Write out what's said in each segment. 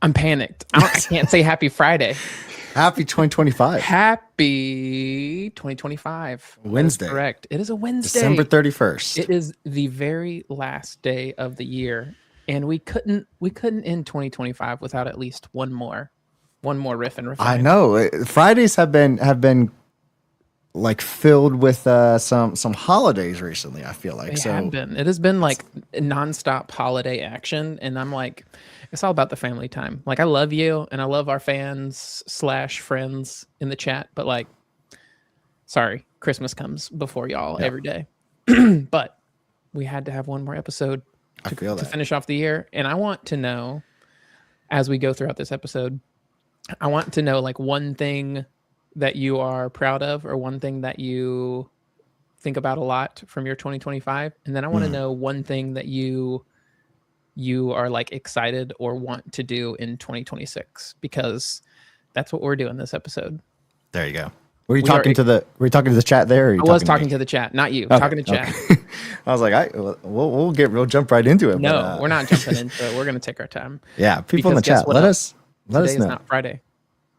I'm panicked. I can't say happy Friday. Happy 2025. Happy 2025. That is Wednesday. correct. It is a Wednesday. December 31st. It is the very last day of the year, and we couldn't end 2025 without at least one more riff and refine. I know. Fridays have been like filled with some holidays recently, I feel like. They have been. It has been like nonstop holiday action, and I'm like, it's all about the family time. Like, I love you, and I love our fans / friends in the chat, but like, sorry, Christmas comes before y'all every day. But we had to have one more episode to finish off the year, and I want to know, as we go throughout this episode, I want to know like one thing that you are proud of, or one thing that you think about a lot from your 2025, and then I want to know one thing that you are like excited or want to do in 2026, because that's what we're doing this epised. There you go. Were you talking to the chat there? Or I was talking to the chat, not you. Okay, talking to chat. Okay. I was like, we'll jump right into it. No, we're not jumping into it. We're gonna take our time. Yeah, people in the chat, let us know. Today is not Friday.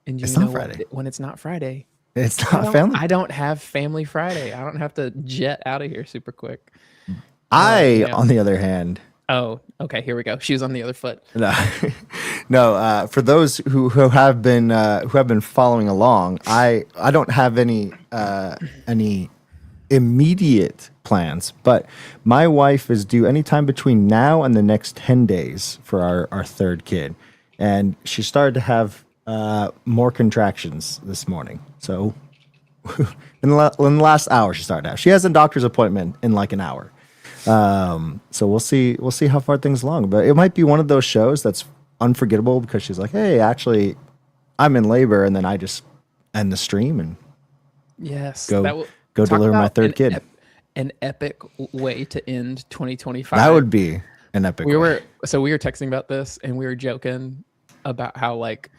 And it's not Friday. When it's not Friday, it's not family. I don't have family Friday. I don't have to jet out of here super quick. On the other hand. Oh, okay. Here we go. She was on the other foot. No. For those who have been following along, I don't have any immediate plans, but my wife is due anytime between now and the next 10 days for our third kid, and she started to have more contractions this morning. So in the last hour, she started to have. She has a doctor's appointment in like an hour. So we'll see how far things along, but it might be one of those shows that's unforgettable because she's like, hey, actually I'm in labor, and then I just end the stream and go deliver my third kid. An epic way to end 2025. That would be an epic we were texting about this, and we were joking about how like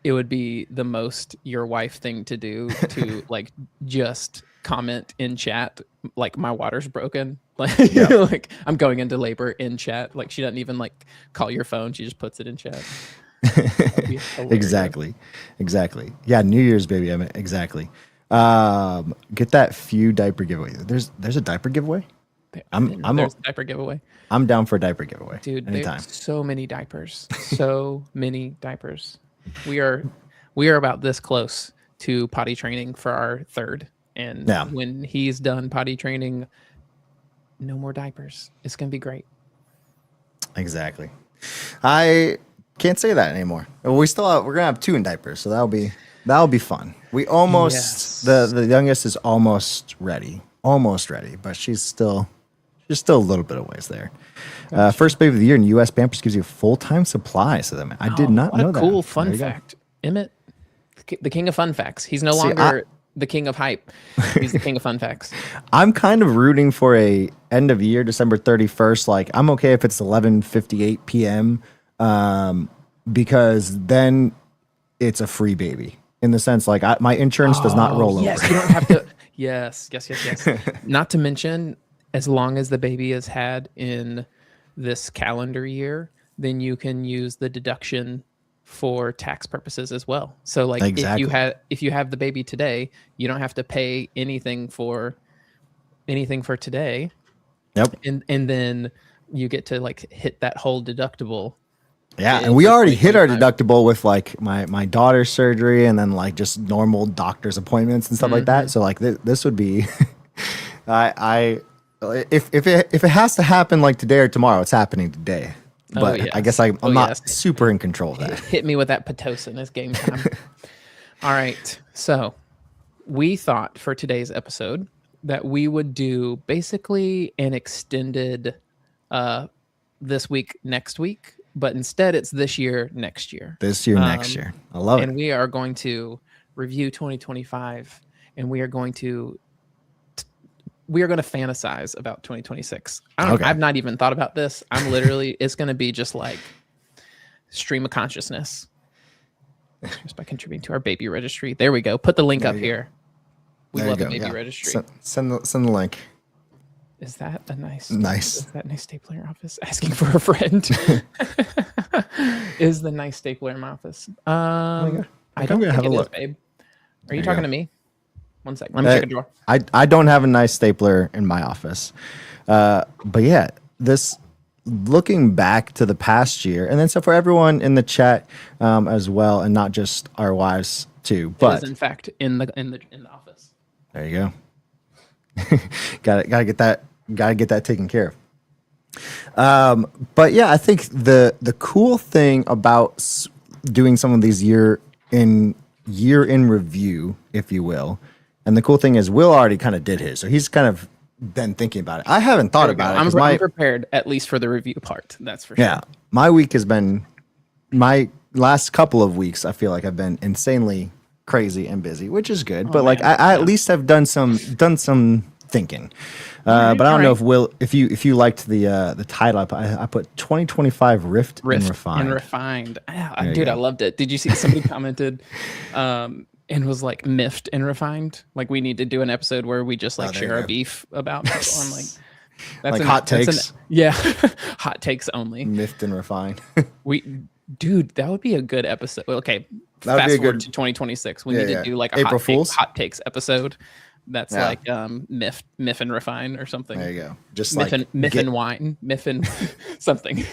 it would be the most your wife thing to do to like just comment in chat like my water's broken, like like I'm going into labor in chat. Like, she doesn't even like call your phone, she just puts it in chat. Exactly. Yeah, New Year's, baby. I mean, exactly. Get that few diaper giveaway. There's a diaper giveaway. There's a diaper giveaway. I'm down for a diaper giveaway, dude. Anytime. There's so many diapers. We are about this close to potty training for our third. And when he's done potty training, no more diapers. It's going to be great. Exactly. I can't say that anymore. We're going to have 2 in diapers, so that'll be fun. We almost, the youngest is almost ready, but she's still a little bit of ways there. First baby of the year in U.S. Pampers gives you full-time supply. So that I did not know that. Cool fun fact. Emmett, the king of fun facts. He's no longer the king of hype. He's the king of fun facts. I'm kind of rooting for a end of year, December 31st. Like, I'm okay if it's 11:58 p.m. Because then it's a free baby, in the sense like my insurance does not roll over. Yes, you don't have to. Yes. Not to mention, as long as the baby is had in this calendar year, then you can use the deduction for tax purposes as well. So like if you have the baby today, you don't have to pay anything for today. Yep. And then you get to like hit that whole deductible. Yeah, and we already hit our deductible with like my daughter's surgery, and then like just normal doctor's appointments and stuff like that. So like this would be if it has to happen like today or tomorrow, it's happening today. But I guess I'm not super in control of that. Hit me with that Pitocin. It's game time. All right. So we thought for today's episode that we would do basically an extended this week, next week, but instead it's this year, next year. This year, next year. I love it. And we are going to review 2025, and we are going to fantasize about 2026. I've not even thought about this. I'm literally, it's going to be just like stream of consciousness. Just by contributing to our baby registry. There we go. Put the link up here. We love the baby registry. Send the link. Is that a nice is that nice stapler office asking for a friend? Is the nice stapler in my office? Okay, I I'm don't gonna think have a it is, look. babe. Are There you you talking go. to me? One sec. Let me check a drawer. I don't have a nice stapler in my office, but yeah, this looking back to the past year, and then so for everyone in the chat as well, and not just our wives too. It is But in fact in the office. there you go. Gotta get that taken care of. But yeah, I think the cool thing about doing some of these year in review, if you will, and the cool thing is Will already kind of did his, so he's kind of been thinking about it. I haven't There thought we go. about it I'm because I'm my prepared at least for the review part. That's for yeah sure. my week has been my last couple of weeks. I feel like I've been insanely crazy and busy, which is good. Oh But like man, I at yeah. least have done some thinking. All right, But I all don't know right. if Will, if you liked the title, I put 2025 Rift and Riffed and Refined. refined. Ah, There you dude, I go. loved it. Did you see somebody commented and was like miffed and refined? Like we need to do an episode where we just like There share our you beef about people. I'm like, go. that's Like an hot that's an takes, yeah, hot takes only. miffed and refined. We dude, that would be a good episode. Well, okay, That would be fast a forward good. to 2026. We Yeah, need to yeah. do like a April Fools. hot takes episode. That's Yeah. like miff and refine or something. There you go. Just Myth like and get wine, myth and something.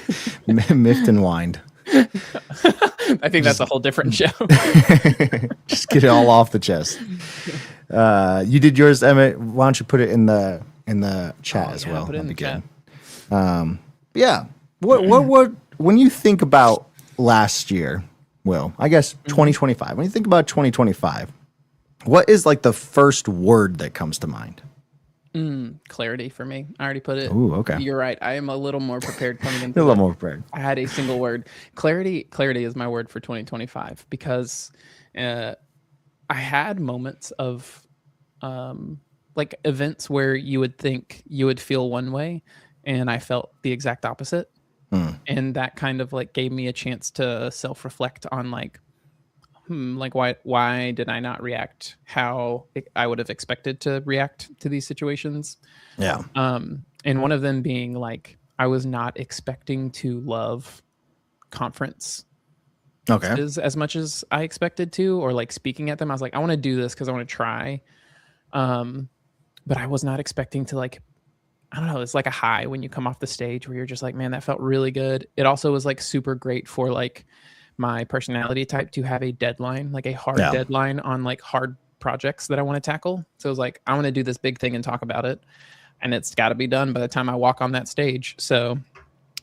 miffed and wined. I think that's a whole different show. Just get it all off the chest. You did yours, Emmett. Why don't you put it in the chat as Yeah, well? put it in the That'd be chat. good. Yeah. What when you think about last year, Will, I guess 2025. When you think about 2025, what is like the first word that comes to mind? Clarity for me. I already put it. Ooh, okay. You're right. I am a little more prepared coming into You're a little that. more prepared. I had a single word. Clarity. Clarity is my word for 2025 because I had moments of like events where you would think you would feel one way, and I felt the exact opposite. And that kind of like gave me a chance to self-reflect on like why did I not react how I would have expected to react to these situations. Yeah. And one of them being like I was not expecting to love conferences Okay. as much as I expected to, or like speaking at them. I was like, I want to do this because I want to try. But I was not expecting to like, I don't know, it's like a high when you come off the stage where you're just like, man, that felt really good. It also was like super great for like my personality type to have a deadline, like a hard Yeah. deadline on like hard projects that I want to tackle. So it was like, I want to do this big thing and talk about it. And it's got to be done by the time I walk on that stage. So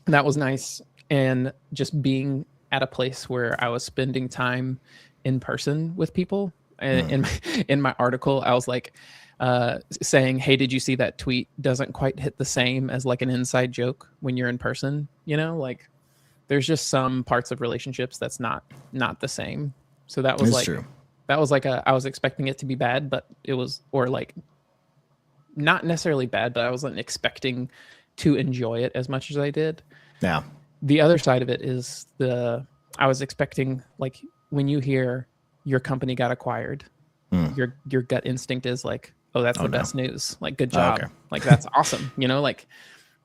that was nice. And just being at a place where I was spending time in person with people. And in my article, I was like, saying, hey, did you see that tweet? Doesn't quite hit the same as like an inside joke when you're in person, you know, like there's just some parts of relationships that's not the same. So that was It's like true. that was like I was expecting it to be bad, but it was, or like not necessarily bad, but I wasn't expecting to enjoy it as much as I did. Yeah. The other side of it is I was expecting, like, when you hear your company got acquired, your gut instinct is like, oh, that's the best news. Like, good job. okay. Like, that's awesome. You know, like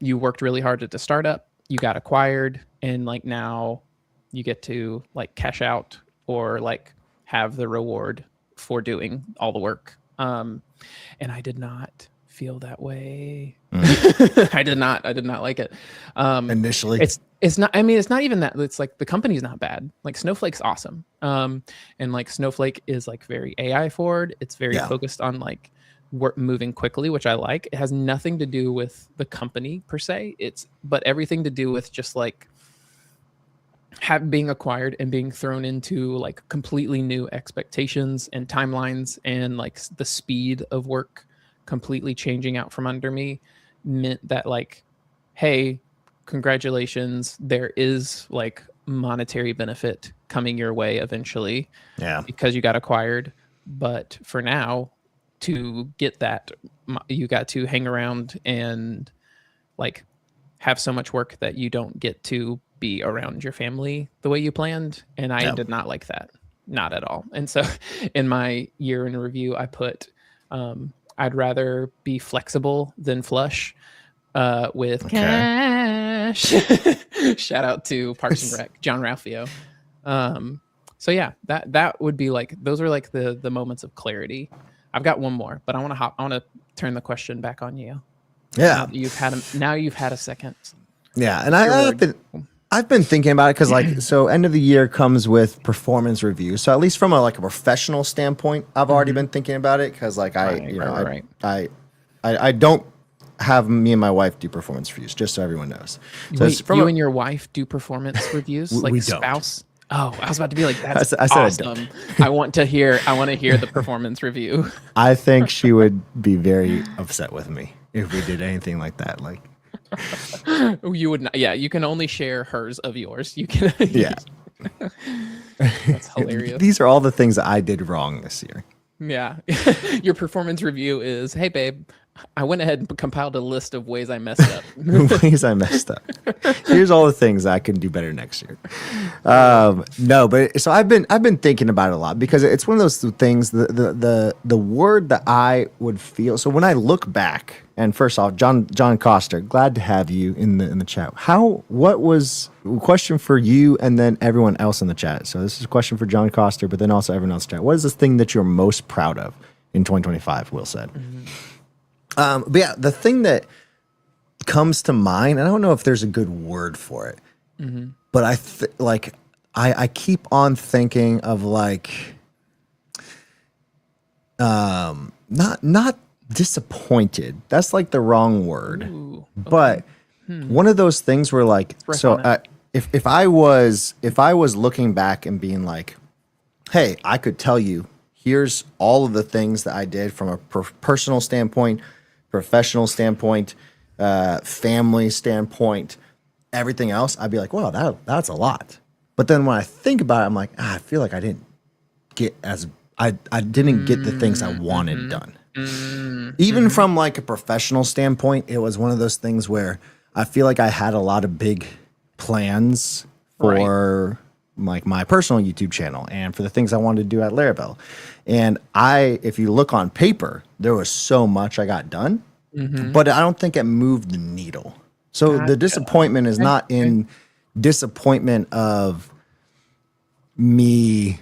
you worked really hard at the startup, you got acquired, and like now you get to like cash out or like have the reward for doing all the work. And I did not feel that way. I did not like it. Initially. It's not, I mean, it's not even that. It's like the company's not bad. Like Snowflake's awesome. And like Snowflake is like very AI forward. It's very focused on like work moving quickly, which I like. It has nothing to do with the company per se. But everything to do with just like being acquired and being thrown into like completely new expectations and timelines, and like the speed of work completely changing out from under me meant that like, hey, congratulations, there is like monetary benefit coming your way eventually, because you got acquired. But for now, to get that, you got to hang around and like have so much work that you don't get to be around your family the way you planned. And I did not like that, not at all. And so in my year in review, I put I'd rather be flexible than flush with cash. Shout out to Parks and Rec, John Ralphio. So yeah, that would be like, those are like the moments of clarity. I've got one more, but I want to turn the question back on you. Yeah. Now you've had a second. Yeah, and I've been thinking about it because like so end of the year comes with performance reviews. So at least from a professional standpoint, I've already been thinking about it because like I don't have me and my wife do performance reviews, just so everyone knows. So Wait, you and your wife do performance reviews, like we spouse? Oh, I was about to be like, that's I said awesome. I want to hear the performance review. I think she would be very upset with me if we did anything like that. Like, you would not. Yeah, you can only share hers of yours. You can. Yeah. That's hilarious. These are all the things that I did wrong this year. Yeah. Your performance review is, hey, babe, I went ahead and compiled a list of ways I messed up. Ways I messed up. Here's all the things I can do better next year. No, but so I've been thinking about it a lot because it's one of those things. The word that I would feel. So when I look back, and first off, John Coster, glad to have you in the chat. What was a question for you and then everyone else in the chat? So this is a question for John Coster, but then also everyone else in the chat. What is this thing that you're most proud of in 2025? Will said. Mm-hmm. But yeah, the thing that comes to mind, and I don't know if there's a good word for it, but I keep on thinking of like, not disappointed. That's like the wrong word. Ooh, okay. But one of those things where like, so if I was looking back and being like, hey, I could tell you, here's all of the things that I did from a personal standpoint, professional standpoint, family standpoint, everything else, I'd be like, wow, that's a lot. But then when I think about it, I'm like, I feel like I didn't get I didn't get the things I wanted done. Even from like a professional standpoint, it was one of those things where I feel like I had a lot of big plans for like my personal YouTube channel and for the things I wanted to do at Laravel. And if you look on paper, there was so much I got done, but I don't think it moved the needle. So the disappointment is not in disappointment of me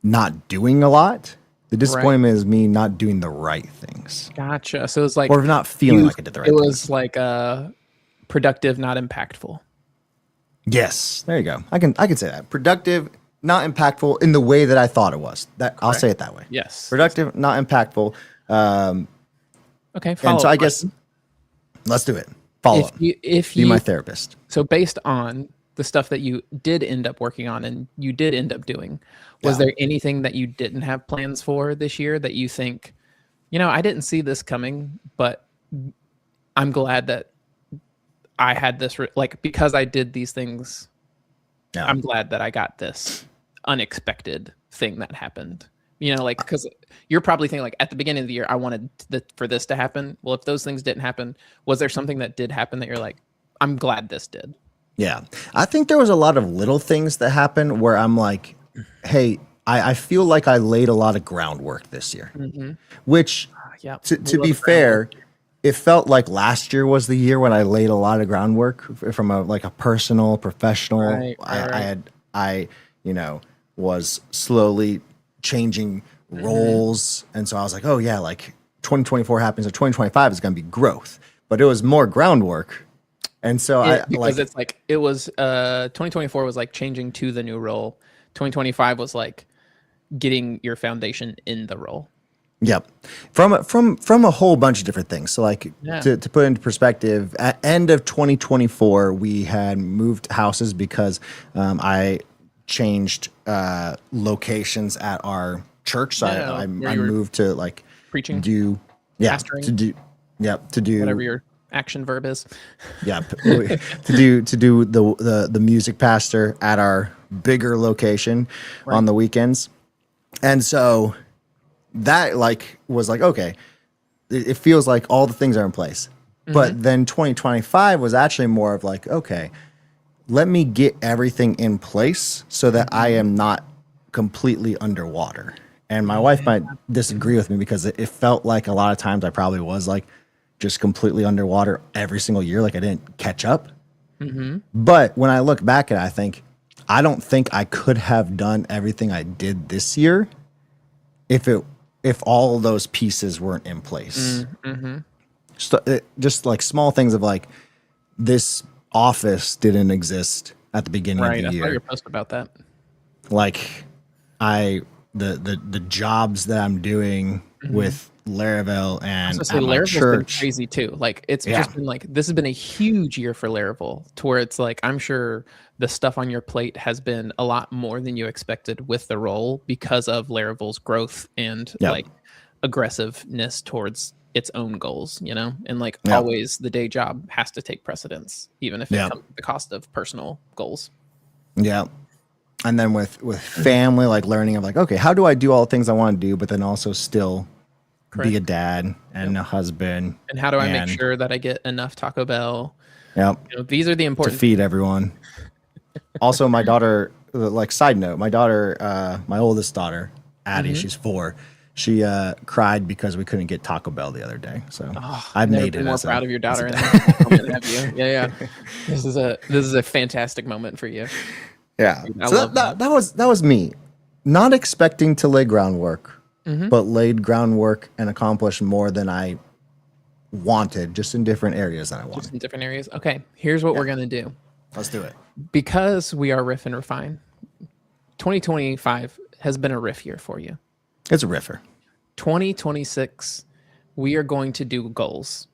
not doing a lot. The disappointment is me not doing the right things. Gotcha. So it's like, or not feeling like I did the right things. It was like productive, not impactful. Yes, there you go. I can say that. Productive, not impactful in the way that I thought it was. I'll say it that way. Yes. Productive, not impactful. Okay. And so I guess let's do it. Follow up. Be my therapist. So based on the stuff that you did end up working on and you did end up doing, was there anything that you didn't have plans for this year that you think, I didn't see this coming, but I'm glad that I had this, because I did these things, I'm glad that I got this unexpected thing that happened. Because you're probably thinking like at the beginning of the year, I wanted for this to happen. Well, if those things didn't happen, was there something that did happen that you're like, I'm glad this did? Yeah. I think there was a lot of little things that happened where I'm like, hey, I feel like I laid a lot of groundwork this year, which to be fair, it felt like last year was the year when I laid a lot of groundwork from a personal, professional. I was slowly changing roles. And so I was like, oh yeah, like 2024 happens or 2025 is going to be growth, but it was more groundwork. And so it was 2024 was like changing to the new role. 2025 was like getting your foundation in the role. Yep. From a whole bunch of different things. So to put into perspective, at end of 2024, we had moved houses because I changed locations at our church. So I moved to preaching, pastoring. to do whatever your action verb is. Yeah. to do the music pastor at our bigger location on the weekends. And so that was okay, it feels like all the things are in place. But then 2025 was actually more of okay, let me get everything in place so that I am not completely underwater. And my wife might disagree with me because it felt like a lot of times I probably was just completely underwater every single year. I didn't catch up. But when I look back at it, I think I don't think I could have done everything I did this year if all of those pieces weren't in place. Just like small things of like this office didn't exist at the beginning of Right. the I saw year. your post about that. Like the jobs that I'm doing with Laravel and So at my Laravel's been church. crazy too. Like it's Yeah. just been like this has been a huge year for Laravel, to where it's like I'm sure the stuff on your plate has been a lot more than you expected with the role because of Laravel's growth and Yep. like aggressiveness towards its own goals, you know? And like Yep. always the day job has to take precedence, even if it Yep. comes at the cost of personal goals. Yeah. And then with family, like learning of like, okay, how do I do all the things I want to do, but then also still be a dad and a husband. And how do I make sure that I get enough Taco Bell? Yep. You know, these are the To important feed everyone. Also, my daughter, like side note, my daughter, my oldest daughter, Addie, she's 4. She cried because we couldn't get Taco Bell the other day. So I've never made been it more as proud a, of your as daughter a in dad. this moment, have you? Yeah. This is a fantastic moment for you. Yeah. I So love that. that was me, not expecting to lay groundwork, but laid groundwork and accomplished more than I wanted, just in different areas that I Just wanted. in different areas. Okay, here's what we're gonna do. Let's do it. Because we are riff and refine, 2025 has been a riff year for you. It's a riffer. 2026, we are going to do goals.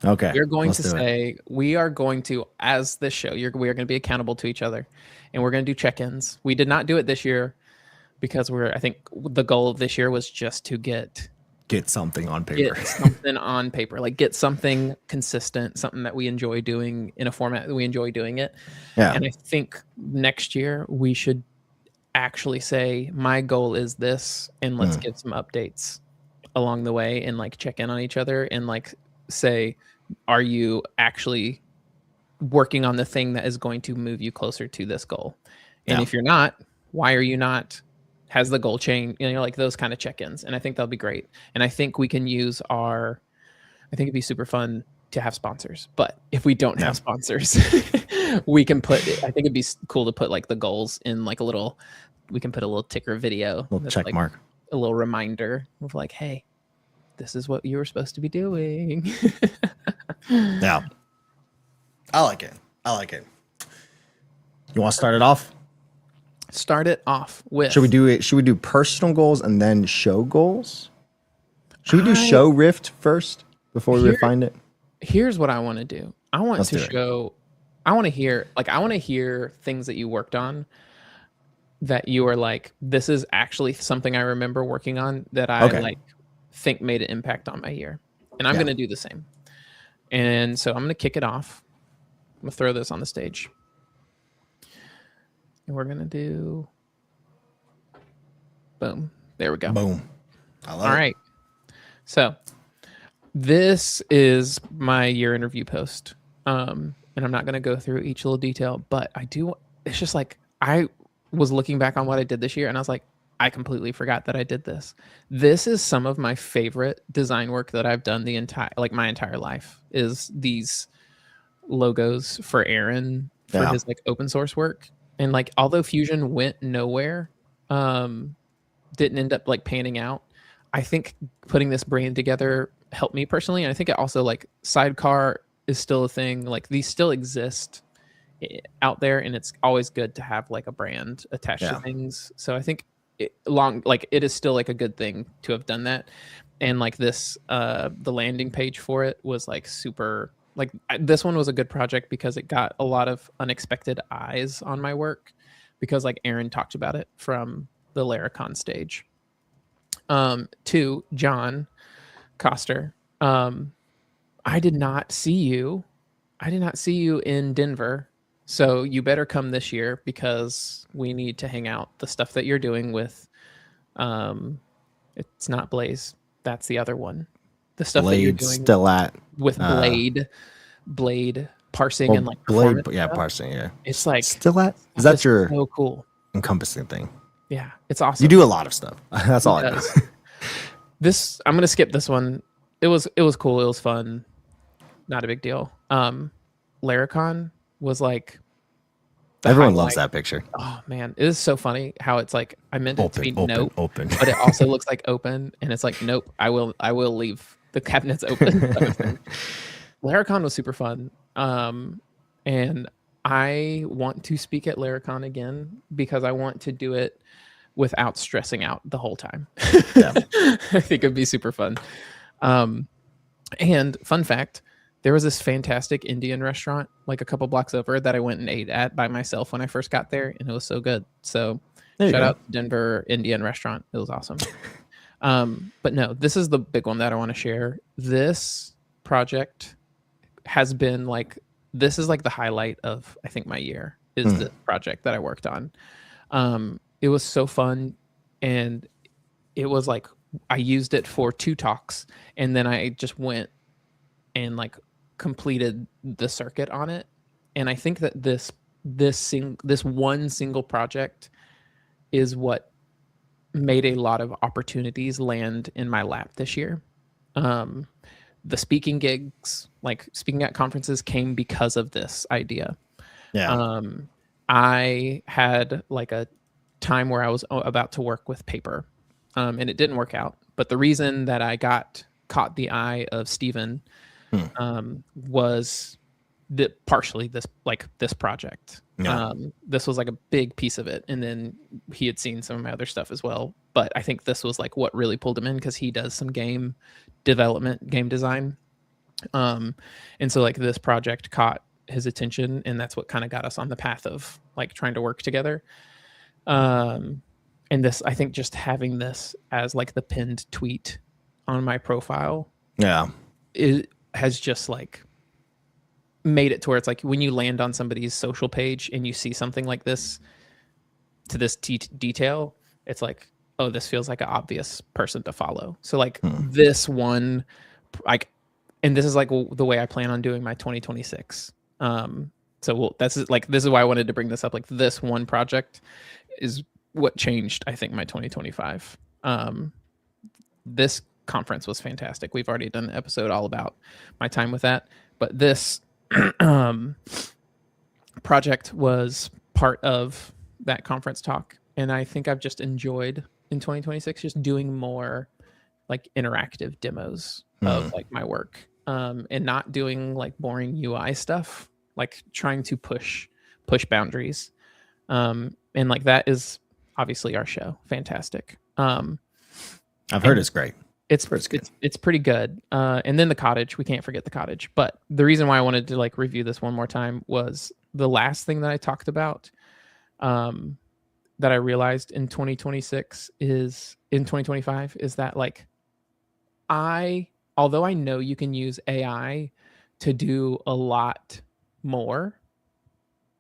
Okay. We're going let's to do it. say, we are going to, as this show, we are going to be accountable to each other, and we're going to do check-ins. We did not do it this year because I think the goal of this year was just to get something on paper. something on paper, like get something consistent, something that we enjoy doing in a format that we enjoy doing it. Yeah. And I think next year we should actually say, my goal is this, and let's give some updates along the way and like check in on each other and like say, are you actually working on the thing that is going to move you closer to this goal? And if you're not, why are you not? Has the goal changed? You know, like those kind of check-ins. And I think that'll be great. And I think we can use I think it'd be super fun to have sponsors. But if we don't have sponsors, we can I think it'd be cool to put like the goals in like we can put a little ticker video. Little check like mark. A little reminder of like, hey, this is what you were supposed to be doing. Yeah. I like it. You want to start it off? Start it off with. Should we do personal goals and then show goals? Should we do show Rift first before we refine it? Here's what I want to do. I want Let's to do it. show. I want to hear things that you worked on that you are like, this is actually something I remember working on that I like think made an impact on my year. And I'm going to do the same. And so I'm going to kick it off. I'm going to throw this on the stage. And we're going to do, boom. There we go. Boom. I love it. All right. So this is my year interview post. And I'm not going to go through each little detail, but it's just like, I was looking back on what I did this year and I was like, I completely forgot that I did this. This is some of my favorite design work that I've done my entire life, is these logos for Aaron for his like open source work. And like, although Fusion went nowhere, didn't end up like panning out, I think putting this brand together helped me personally. And I think it also, like, Sidecar is still a thing. Like, these still exist out there, and it's always good to have like a brand attached to things. So I think it is still like a good thing to have done that. And like this, the landing page for it was like super, like this one was a good project because it got a lot of unexpected eyes on my work, because like Aaron talked about it from the Laracon stage. To John Coster, I did not see you in Denver. So you better come this year, because we need to hang out. The stuff that you're doing with, it's not Blaze. That's the other one. The stuff that you're doing still at with Blade parsing and like Blade, stuff, parsing. Yeah, it's like still at. Is that your so cool encompassing thing? Yeah, it's awesome. You do a lot of stuff. That's all I know. I'm gonna skip this one. It was cool. It was fun. Not a big deal. Laracon, was like the Everyone loves highlight. that picture. Oh man, it is so funny how it's like I meant it to be Open, open, nope, open. but it also looks like open, and it's like nope. I will leave the cabinets open. Type of thing. Laracon was super fun, and I want to speak at Laracon again because I want to do it without stressing out the whole time. Yeah. I think it'd be super fun. Um, and fun fact, there was this fantastic Indian restaurant like a couple blocks over that I went and ate at by myself when I first got there, and it was so good. So There you shout go. out to Denver Indian restaurant. It was awesome. But no, this is the big one that I want to share. This project has been like this is like the highlight of I think my year is the project that I worked on. It was so fun, and it was like I used it for 2 talks, and then I just went and like completed the circuit on it. And I think that this one single project is what made a lot of opportunities land in my lap this year. Um, the speaking gigs, like speaking at conferences, came because of this idea. Yeah. I had like a time where I was about to work with paper, and it didn't work out. But the reason that I caught the eye of Steven was that partially this project. Yeah. This was like a big piece of it, and then he had seen some of my other stuff as well. But I think this was like what really pulled him in because he does some game development, game design, and so like this project caught his attention, and that's what kind of got us on the path of like trying to work together. And this, I think, just having this as like the pinned tweet on my profile, Yeah. it has just like made it to where it's like when you land on somebody's social page and you see something like this to this detail, it's like, oh, this feels like an obvious person to follow. So like this one, like, and this is like the way I plan on doing my 2026. So this is why I wanted to bring this up. Like this one project is what changed, I think, my 2025. This conference was fantastic. We've already done an episode all about my time with that, but this project was part of that conference talk, and I think I've just enjoyed in 2026 just doing more like interactive demos of like my work, and not doing like boring UI stuff, like trying to push boundaries, and like that is obviously our show fantastic. I've heard it's great. It's pretty good. And then the cottage, we can't forget the cottage. But the reason why I wanted to like review this one more time was the last thing that I talked about, that I realized in 2026 is in 2025 is that like although I know you can use AI to do a lot more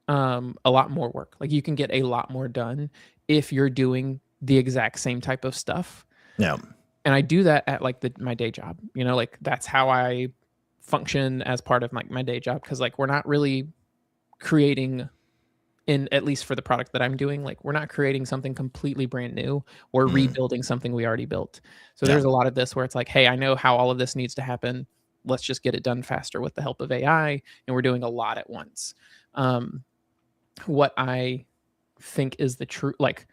work, like you can get a lot more done if you're doing the exact same type of stuff. Yeah. And I do that at like my day job, like that's how I function as part of my day job. Cause like, we're not really creating at least for the product that I'm doing, like we're not creating something completely brand new or rebuilding something we already built. So there's a lot of this where it's like, hey, I know how all of this needs to happen. Let's just get it done faster with the help of AI. And we're doing a lot at once. What I think is the true, like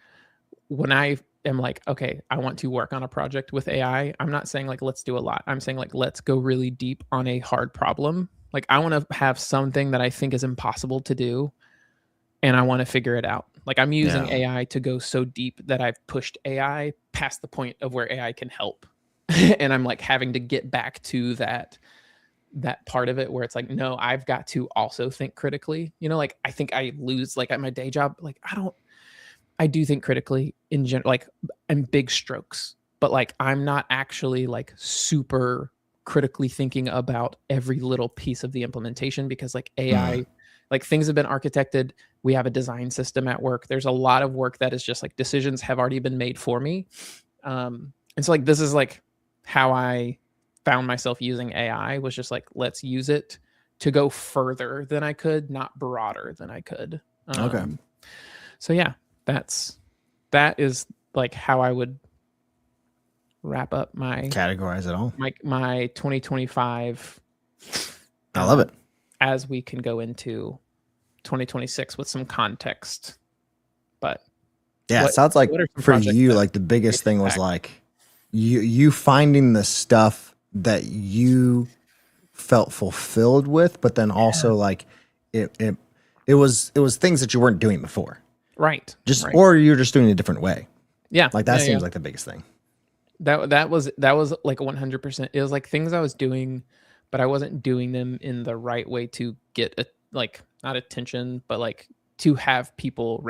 when I am like, okay, I want to work on a project with AI, I'm not saying like, let's do a lot. I'm saying like, let's go really deep on a hard problem. Like I want to have something that I think is impossible to do, and I want to figure it out. Like I'm using AI to go so deep that I've pushed AI past the point of where AI can help. And I'm like having to get back to that part of it where it's like, no, I've got to also think critically. Like I think I lose like at my day job, like I do think critically in general, like in big strokes, but like I'm not actually like super critically thinking about every little piece of the implementation because like AI, like things have been architected. We have a design system at work. There's a lot of work that is just like decisions have already been made for me. And so like, this is like how I found myself using AI was just like, let's use it to go further than I could, not broader than I could. Okay. So yeah, that is like how I would wrap up categorize it all. My 2025. I love it. As we can go into 2026 with some context. But Yeah, it sounds like what are some for projects you, that like the biggest thing was impact? like you finding the stuff that you felt fulfilled with, but then Yeah. also like it it it was things that you weren't doing before. Right. Just Right. or you're just doing it a different way. Yeah. Like that Yeah. Yeah. seems like the biggest thing. That was like 100%. It was like things I was doing, but I wasn't doing them in the right way to get like not attention, but like to have people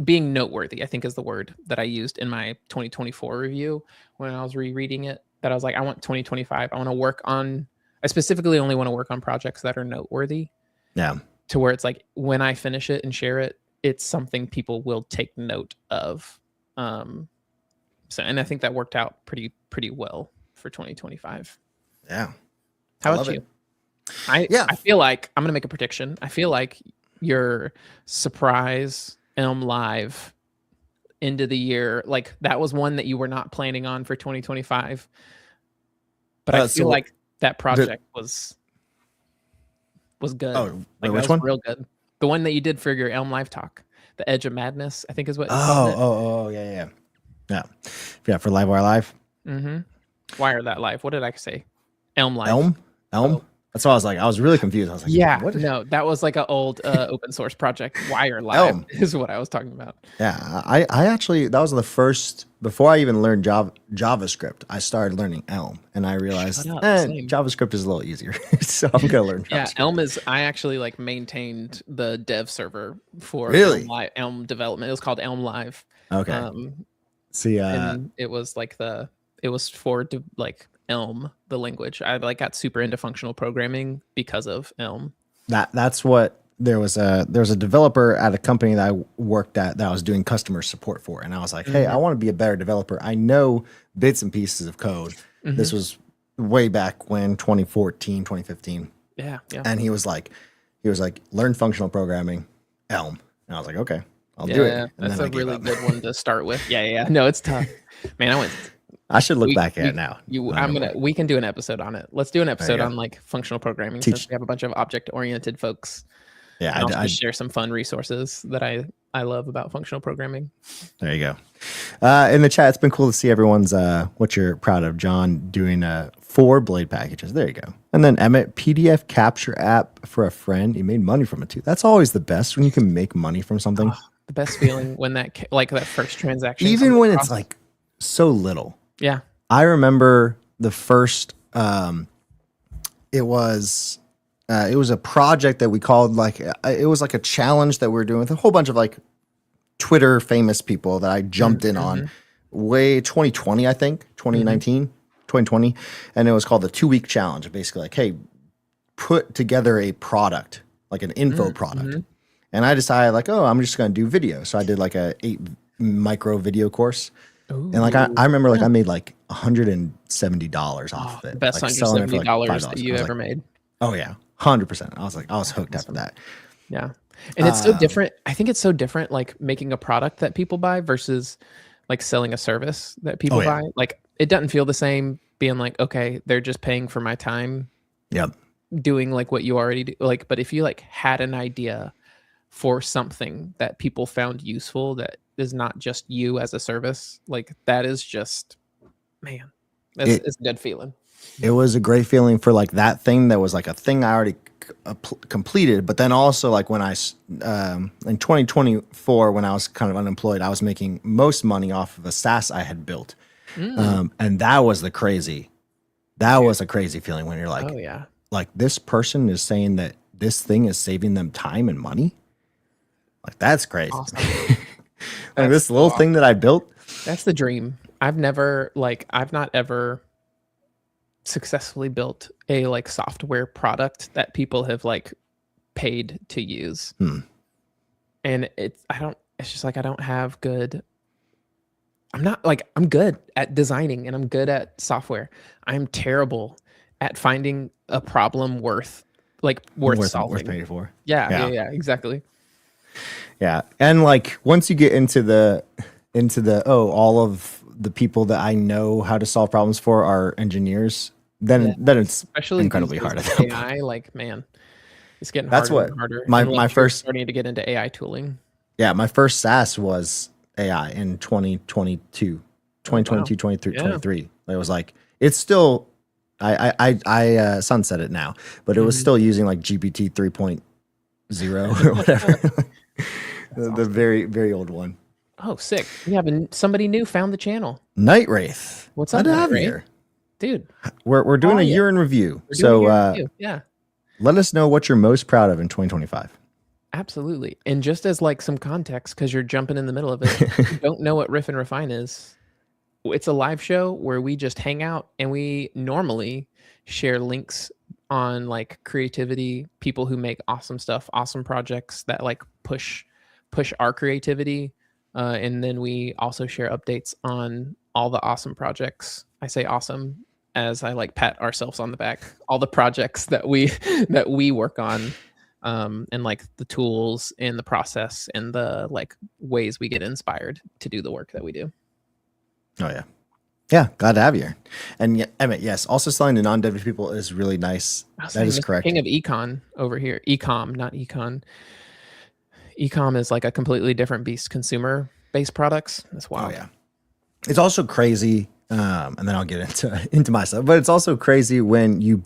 being noteworthy. I think is the word that I used in my 2024 review when I was rereading it. That I was like, I want 2025. I want to work on. I specifically only want to work on projects that are noteworthy, Yeah. to where it's like when I finish it and share it, it's something people will take note of. Um, so, and I think that worked out pretty well for 2025. Yeah. I How love about it. you? I Yeah. I feel like I'm gonna make a prediction. I feel like your surprise Elm Live end of the year, like that was one that you were not planning on for 2025. But I feel So like that the project was good. oh wait, Like that which was one? real good. The one that you did for your Elm Live talk, the Edge of Madness, I think is what you called Oh, it. oh, oh, yeah, yeah. Yeah. Yeah, for Livewire Live. Mm-hmm. Wire that live. What did I say? Elm Live. Elm? Elm? Oh. That's why I was like, I was really confused. I was like, Yeah, what is no, that was like an old open source project. Wire Live Elm? is what I was talking about. Yeah, I actually that was the first before I even learned JavaScript. I started learning Elm, and I realized Shut up. Same. JavaScript is a little easier, so I'm gonna learn Yeah, JavaScript. Elm is. I actually like maintained the dev server for Really? Elm development. It was called Elm Live. Okay. See, And it was like it was for like Elm, the language. I like got super into functional programming because of Elm. that's what there was a developer at a company that I worked at that I was doing customer support for, and I was like, hey, I want to be a better developer. I know bits and pieces of code. This was way back when 2014, 2015. Yeah, yeah. And he was like, learn functional programming, Elm. And I was like, okay, I'll do it. Yeah, And that's then a I gave really up. good one to start with. Yeah, yeah. No, it's tough. Man, I went I should look we, back at we, it now. we can do an episode on it. Let's do an episode go. on like functional programming Teach. since we have a bunch of object oriented folks. Yeah, And also share some fun resources that I love about functional programming. there you go. In the chat, it's been cool to see everyone's what you're proud of. John doing 4 blade packages. There you go. And then Emmett, PDF capture app for a friend. He made money from it too. That's always the best when you can make money from something. The best feeling when that first transaction, Even when across. it's like so little. Yeah. I remember the first. It was a project that we called it was like a challenge that we were doing with a whole bunch of like Twitter famous people that I jumped in on way 2020, I think 2019, 2020. And it was called the 2-week challenge. Basically like, hey, put together a product, like an info product. And I decided like, oh, I'm just going to do video. So I did like a 8 micro video course. Ooh. And like, I remember like I made like $170 off of it. The best like selling it for, like, $170 $5. that you I was ever like, made. oh yeah. 100%. I was hooked after that. Yeah. And it's so different. I think it's so different, like making a product that people buy versus like selling a service that people buy. Like it doesn't feel the same being like, okay, they're just paying for my time Yep. doing like what you already do. Like, but if you like had an idea for something that people found useful that is not just you as a service, like that is just, man, it's a good feeling. It was a great feeling for like that thing that was like a thing I already completed, but then also like when I in 2024 when I was kind of unemployed, I was making most money off of a SaaS I had built, and that was a crazy feeling when you're like, Oh yeah, like this person is saying that this thing is saving them time and money. Like that's crazy. awesome. Like this little thing that I built. That's the dream. I've not ever successfully built a like software product that people have like paid to use. And it's just like I don't have good. I'm good at designing and I'm good at software. I'm terrible at finding a problem worth solving. Worth paying for. Yeah, exactly. Yeah. And like once you get into the all of the people that I know how to solve problems for are engineers, then it's Especially incredibly these hard days at with that point. AI, like man, It's getting That's harder what and harder, my unless you're first starting to get into AI tooling. yeah, my first SaaS was AI in 2022, Oh wow, 23, yeah. 23. It was like it's still I sunset it now, but it was Mhm. still using like GPT 3.0 or whatever. That's The awesome. very very old one. Oh, sick. We have somebody new found the channel. Night Wraith. What's Glad up, to Night have you Ray? here. Dude, We're how doing are a you? year in review. We're doing a So year review. Yeah, let us know what you're most proud of in 2025. absolutely. And just as like some context, because you're jumping in the middle of it, if you don't know what Riff and Refine is, it's a live show where we just hang out and we normally share links on like creativity, people who make awesome stuff, awesome projects that like push our creativity. And then we also share updates on all the awesome projects. I say awesome as I like pat ourselves on the back. All the projects that we that we work on, and like the tools and the process and the like ways we get inspired to do the work that we do. Oh yeah. Yeah, glad to have you here. And Emmett, yes, also selling to non-dev people is really nice. I was That saying is Mr. correct. King of Econ over here. Ecom, not Econ. Ecom is like a completely different beast. Consumer based products. That's Oh wild. yeah. It's also crazy, and then I'll get into my stuff. But it's also crazy when you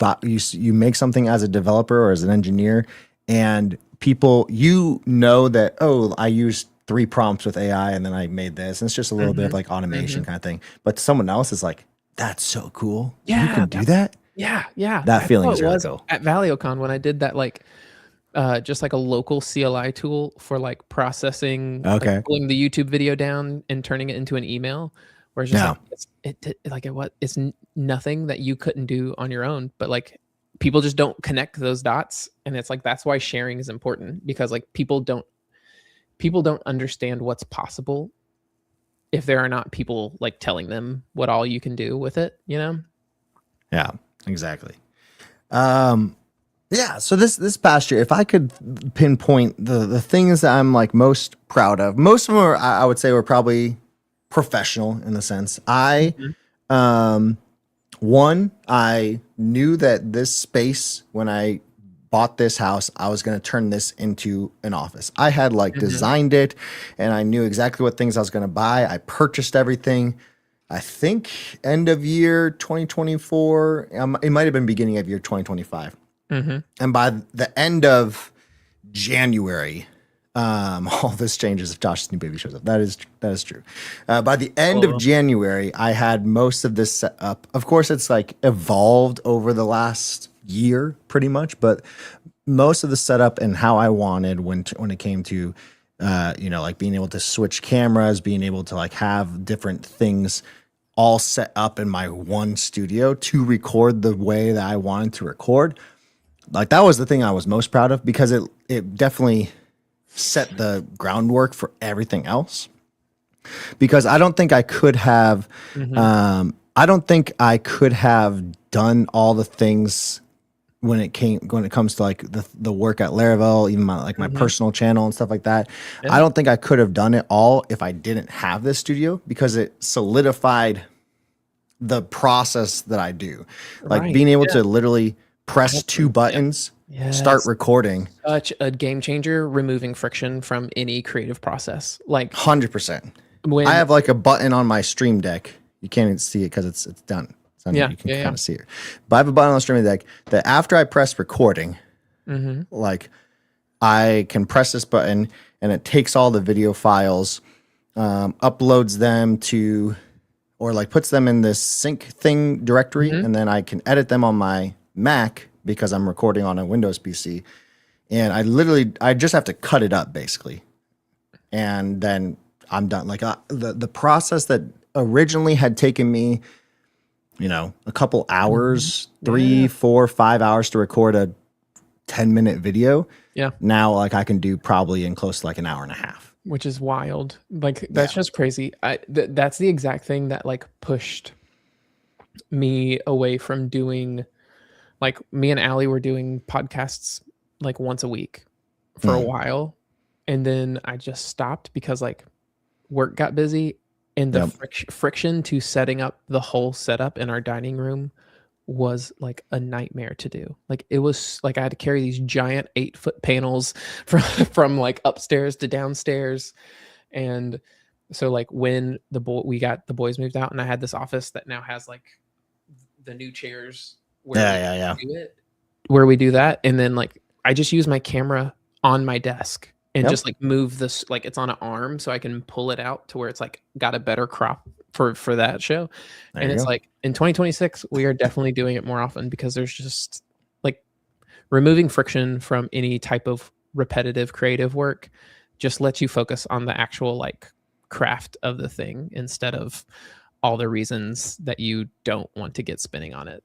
make something as a developer or as an engineer, and people that I used 3 prompts with AI and then I made this. And it's just a little bit of Hmm. like automation Hmm. kind of thing. But someone else is like, "That's so cool! You Yeah, can do that." yeah. That That's feeling how is it really was cool. at ValioCon when I did that like just like a local CLI tool for like processing, like Okay. pulling the YouTube video down and turning it into an email. Where it's just like Yeah. it's nothing that you couldn't do on your own, but like people just don't connect those dots, and it's like that's why sharing is important because like people don't understand what's possible if there are not people like telling them what all you can do with it, you know? Yeah. Exactly. Um, Yeah, so this past year, if I could pinpoint the things that I'm like most proud of, most of them are I would say were probably professional in the sense. Mhm. Um I knew that this space when I bought this house, I was going to turn this into an office. I had like Mhm. designed it and I knew exactly what things I was going to buy. I purchased everything. I think end of year 2024, it might have been beginning of year 2025. Mhm. And by the end of January, all this changes if Josh's new baby shows up. That is true. By the end of Cool. January, I had most of this set up. Of course, it's like evolved over the last year, pretty much, but most of the setup and how I wanted when it came to, like being able to switch cameras, being able to like have different things all set up in my one studio to record the way that I wanted to record. Like that was the thing I was most proud of because it definitely set the groundwork for everything else. Because Mhm. I don't think I could have done all the things when it comes to like the work at Laravel, even my Mhm. personal channel and stuff like that. I Yeah. don't think I could have done it all if I didn't have this studio because it solidified the process that I do. Like Right. being able Yeah. to literally I press have two some yeah. buttons, start Yes. recording. Such a game changer removing friction from any creative process. Like 100%. I when have like a button on my stream deck. You can't even see it because it's done. It's done. yeah, You can yeah, kind yeah. of see it. But I have a button on the stream deck that after I press recording, Mhm. like I can press this button and it takes all the video files, uploads them to, or like puts them in this sync thing directory, Mhm. and then I can edit them on my Mac because I'm recording on a Windows PC. And I just have to cut it up basically, and then I'm done. Like the process that originally had taken me, a couple Mhm. hours, Yeah. 3, 4, 5 hours to record a 10-minute video. Yeah. Now, like I can do probably in close to like an hour and a half. Which is wild. Like Yeah. that's just crazy. That's the exact thing that like pushed me away from doing like me and Allie were doing podcasts like once a week for a Mm. while. And then I just stopped because like work got busy and the Yep. friction to setting up the whole setup in our dining room was like a nightmare to do. Like it was like I had to carry these giant 8-foot panels from like upstairs to downstairs. And so like when we got the boys moved out and I had this office that now has like the new chairs where Yeah. we do it, where we do that. And then like I just use my camera on my desk and Yep. just like move this, like it's on an arm so I can pull it out to where it's like got a better crop for that show. There And you it's go. like in 2026 we are definitely doing it more often because there's just like removing friction from any type of repetitive creative work just lets you focus on the actual like craft of the thing instead of all the reasons that you don't want to get spinning on it.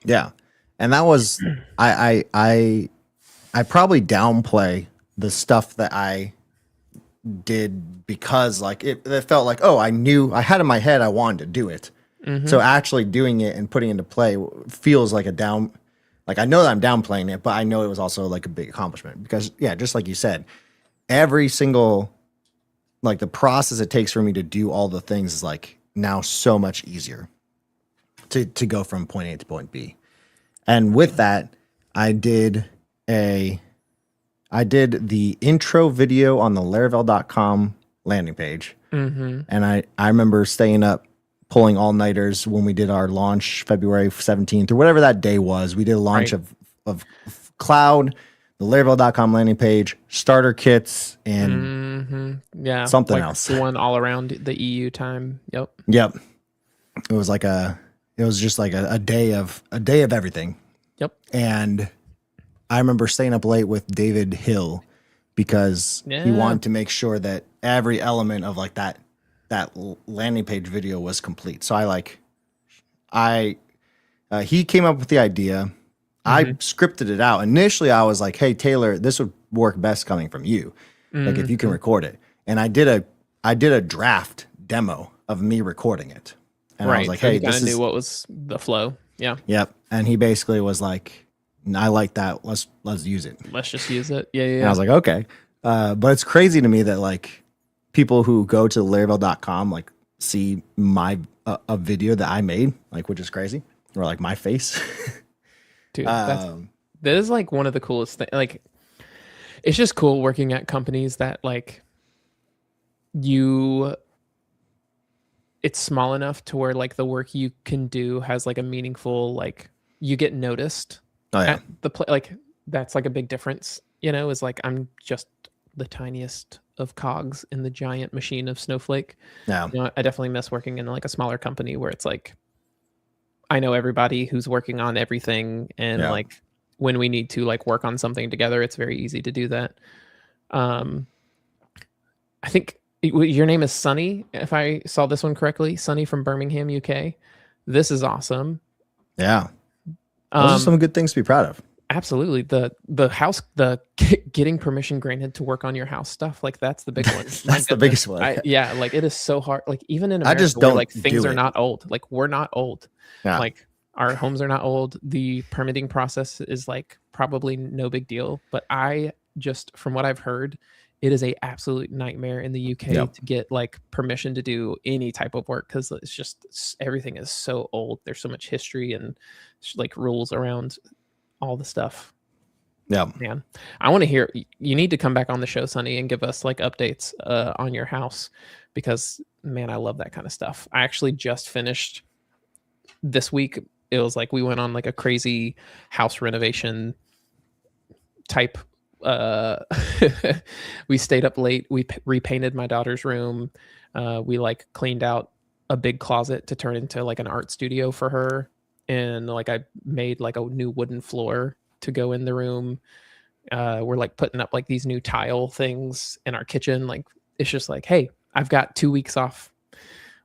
Yeah. And that was I probably downplay the stuff that I did because like it felt like, oh, I had in my head I wanted to do it. Mm-hmm. So actually doing it and putting it into play feels like like I know that I'm downplaying it, but I know it was also like a big accomplishment because yeah, just like you said, every single like the process it takes for me to do all the things is like now so much easier to go from point A to point B. And with that, I did the intro video on the Laravel.com landing page. Mm-hmm. And I remember staying up pulling all-nighters when we did our launch February 17th or whatever that day was. We did a launch of Cloud, the Laravel.com landing page, starter kits, and something like else. The one all around the EU time. Yep. It was like just like a day of everything. Yep. And I remember staying up late with David Hill because he wanted to make sure that every element of like that landing page video was complete. So he came up with the idea. Mm-hmm. I scripted it out. Initially, I was like, hey, Taylor, this would work best coming from you. Mm-hmm. Like if you can record it. And I did a draft demo of me recording it. And I was like, hey, I knew what was the flow. Yeah. Yep. And he basically was like, I like that. Let's use it. Let's just use it. Yeah. And I was like, okay. But it's crazy to me that like people who go to Laravel.com like see a video that I made, like, which is crazy, or like my face. Dude, that is like one of the coolest things. Like, it's just cool working at companies that like it's small enough to where like the work you can do has like a meaningful, like you get noticed. At the like that's like a big difference, is like I'm just the tiniest of cogs in the giant machine of Snowflake. Yeah. I definitely miss working in like a smaller company where it's like I know everybody who's working on everything, and like when we need to like work on something together, it's very easy to do that. I think your name is Sunny, if I saw this one correctly. Sunny from Birmingham, UK. This is awesome. Yeah. Those are some good things to be proud of. Absolutely. The house, getting permission granted to work on your house stuff, like that's the big one. That's the biggest one. Like it is so hard. Like even in America, I just don't like things are not old. Like we're not old. Yeah. Like our homes are not old. The permitting process is like probably no big deal. But from what I've heard, it is a absolute nightmare in the UK to get like permission to do any type of work because it's just everything is so old. There's so much history and like rules around all the stuff. Yeah, man, I want to hear. You need to come back on the show, Sonny, and give us like updates on your house because man, I love that kind of stuff. I actually just finished this week. It was like we went on like a crazy house renovation type. We stayed up late. We repainted my daughter's room. We like cleaned out a big closet to turn into like an art studio for her. And like I made like a new wooden floor to go in the room. We're like putting up like these new tile things in our kitchen. Like it's just like, hey, I've got 2 weeks off.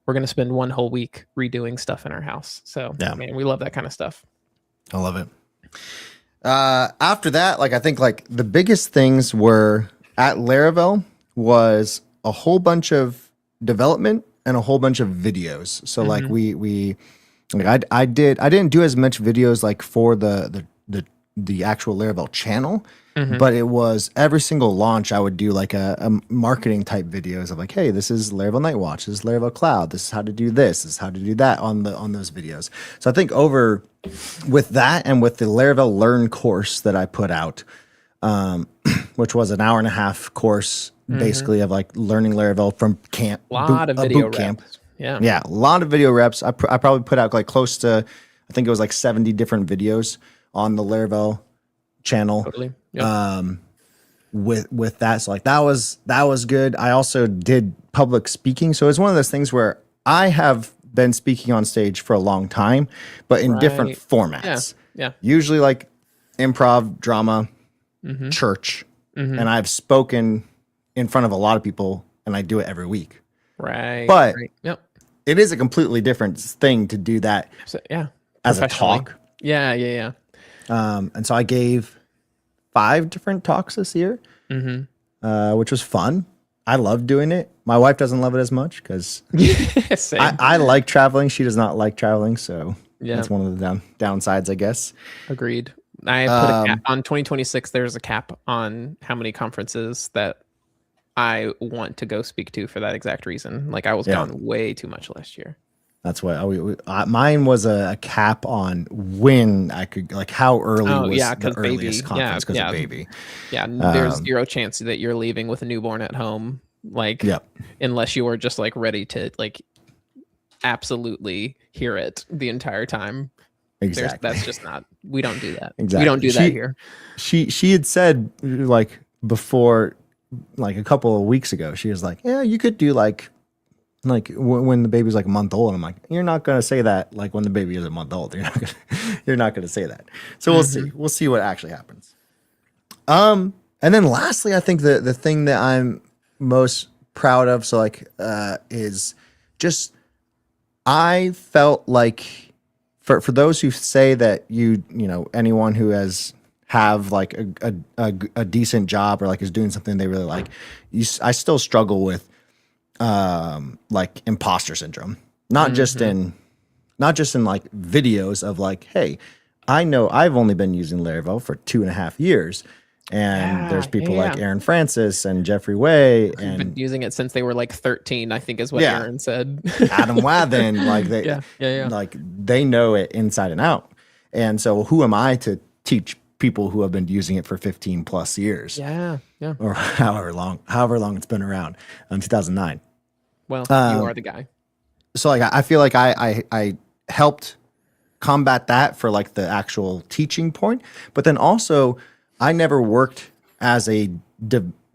We're gonna spend one whole week redoing stuff in our house. So man, we love that kind of stuff. I love it. After that, like I think like the biggest things were at Laravel was a whole bunch of development and a whole bunch of videos. So like we like I didn't do as much videos like for the actual Laravel channel, Mm-hmm. but it was every single launch I would do like a marketing type videos of like, hey, this is Laravel Nightwatch, this is Laravel Cloud, this is how to do this is how to do that on those videos. So I think over with that and with the Laravel Learn course that I put out, which was an hour and a half course Mm-hmm. basically of like learning Laravel from A lot of a video boot camp. reps. Yeah. Yeah, a lot of video reps. I probably put out like close to, I think it was like 70 different videos on the Laravel channel Totally. Yep. with that. So like that was good. I also did public speaking. So it's one of those things where I have been speaking on stage for a long time, but in different Right. Yeah. formats. Yeah. Usually like improv, drama, Mm-hmm. church. Mm-hmm. And I've spoken in front of a lot of people and I do it every week. Right. But Right. Yep. it is a completely different thing to do that So, yeah. as a Professionally. talk. Yeah. Yeah. Yeah. And so I gave 5 different talks this year, Mm-hmm. which was fun. I love doing it. My wife doesn't love it as much because Same. I like traveling. She does not like traveling. So Yeah. that's one of the downsides, I guess. Agreed. I put a cap on 2026. There's a cap on how many conferences that I want to go speak to for that exact reason. Like I was Yeah. gone way too much last year. That's what mine was a cap on when I could, like how early Oh was yeah, the because earliest baby. conference because Yeah. of baby. Yeah. There's zero chance that you're leaving with a newborn at home. Like, Yep. unless you are just like ready to like absolutely hear it the entire time. Exactly. That's just not. We don't do that. Exactly. We don't do that here. She had said like before, like a couple of weeks ago, she was like, yeah, you could do like when the baby's like a month old. And I'm like, you're not gonna say that like when the baby is a month old. You're not gonna say that. So we'll see what actually happens. And then lastly, I think the thing that I'm most proud of, so like is just I felt like for those who say that you know anyone who have like a decent job or like is doing something they really like, I still struggle with like imposter syndrome, not just in like videos of like, hey, I know I've only been using Laravel for 2.5 years. And there's people like Aaron Francis and Jeffrey Way I've and been using it since they were like 13, I think is what Yeah. Aaron said. Adam Wathan, like Yeah. like they know it inside and out. And so who am I to teach people who have been using it for 15 plus years Yeah. or however long it's been around, 2009. Well, you are the guy. So like I feel like I helped combat that for like the actual teaching point, but then also I never worked as a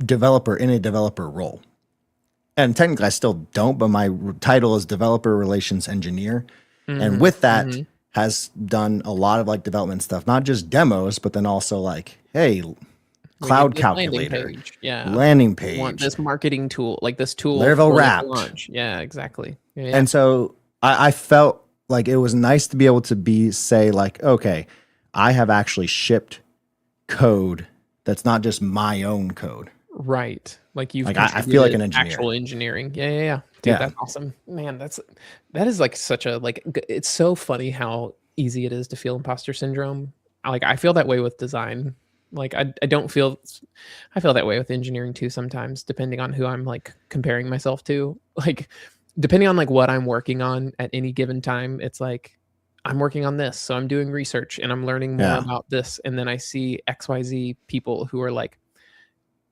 developer in a developer role. And technically I still don't, but my title is developer relations engineer. And with that has done a lot of like development stuff, not just demos, but then also like, hey, cloud calculator, landing page, Want this marketing tool, like this tool Laravel for Wrapped. launch. Yeah, exactly. Yeah. And so I felt like it was nice to be able to say like, okay, I have actually shipped code that's not just my own code. Right. Like you've like I feel like an engineer. Actual engineering. Yeah. Dude, that's awesome. Man, that is like such a like it's so funny how easy it is to feel imposter syndrome. Like I feel that way with design. Like I feel that way with engineering too sometimes, depending on who I'm like comparing myself to. Like depending on like what I'm working on at any given time, it's like I'm working on this, so I'm doing research and I'm learning more about this, and then I see XYZ people who are like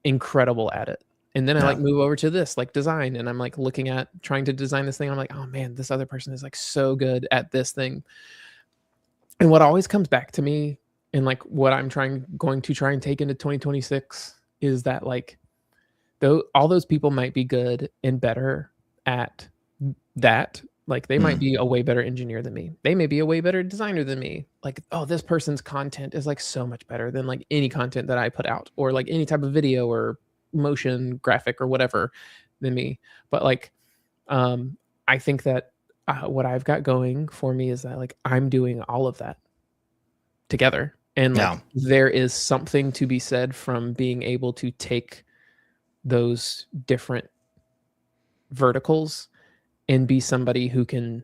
incredible at it. And then I like move over to this like design, and I'm like looking at trying to design this thing. I'm like, oh man, this other person is like so good at this thing. And what always comes back to me and like what I'm going to try and take into 2026 is that like though all those people might be good and better at that. Like they might be a way better engineer than me. They may be a way better designer than me. Like, oh, this person's content is like so much better than like any content that I put out or like any type of video or motion graphic or whatever than me. But like, I think that what I've got going for me is that like I'm doing all of that together. And like there is something to be said from being able to take those different verticals and be somebody who can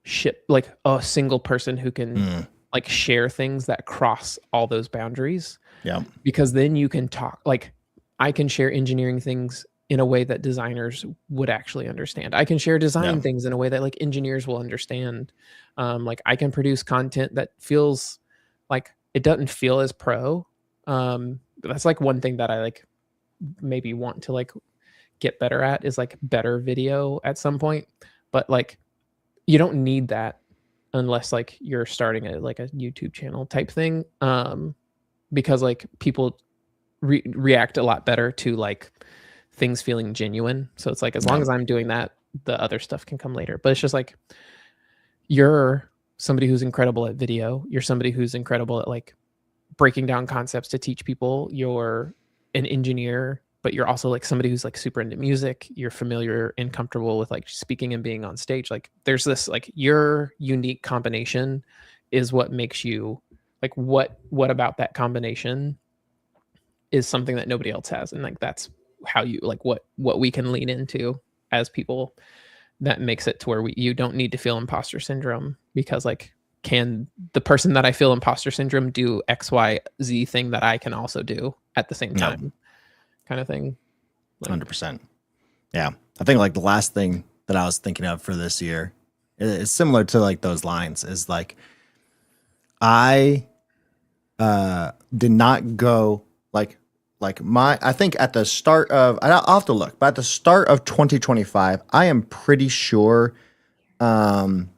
ship, like a single person who can like share things that cross all those boundaries, Yeah. because then you can talk. Like I can share engineering things in a way that designers would actually understand. I can share Yeah. design things in a way that like engineers will understand. Like I can produce content that feels like it doesn't feel as pro. That's like one thing that I like maybe want to like get better at, is like better video at some point. But like you don't need that unless like you're starting a like a YouTube channel type thing. Because like people react a lot better to like things feeling genuine. So it's like as long Yeah. as I'm doing that, the other stuff can come later. But it's just like you're somebody who's incredible at video. You're somebody who's incredible at like breaking down concepts to teach people. You're an engineer, but you're also like somebody who's like super into music. You're familiar and comfortable with like speaking and being on stage. Like there's this like your unique combination is what makes you like what about that combination is something that nobody else has, and like that's how you like what we can lean into as people, that makes it to where you don't need to feel imposter syndrome, because like can the person that I feel imposter syndrome do XYZ thing that I can also do at the same Yeah. time, kind of thing. Like, 100%. Yeah. I think like the last thing that I was thinking of for this year is similar to like those lines, is like I did not go like my, I think at the start of, I'll have to look, but at the start of 2025, I am pretty sure I'm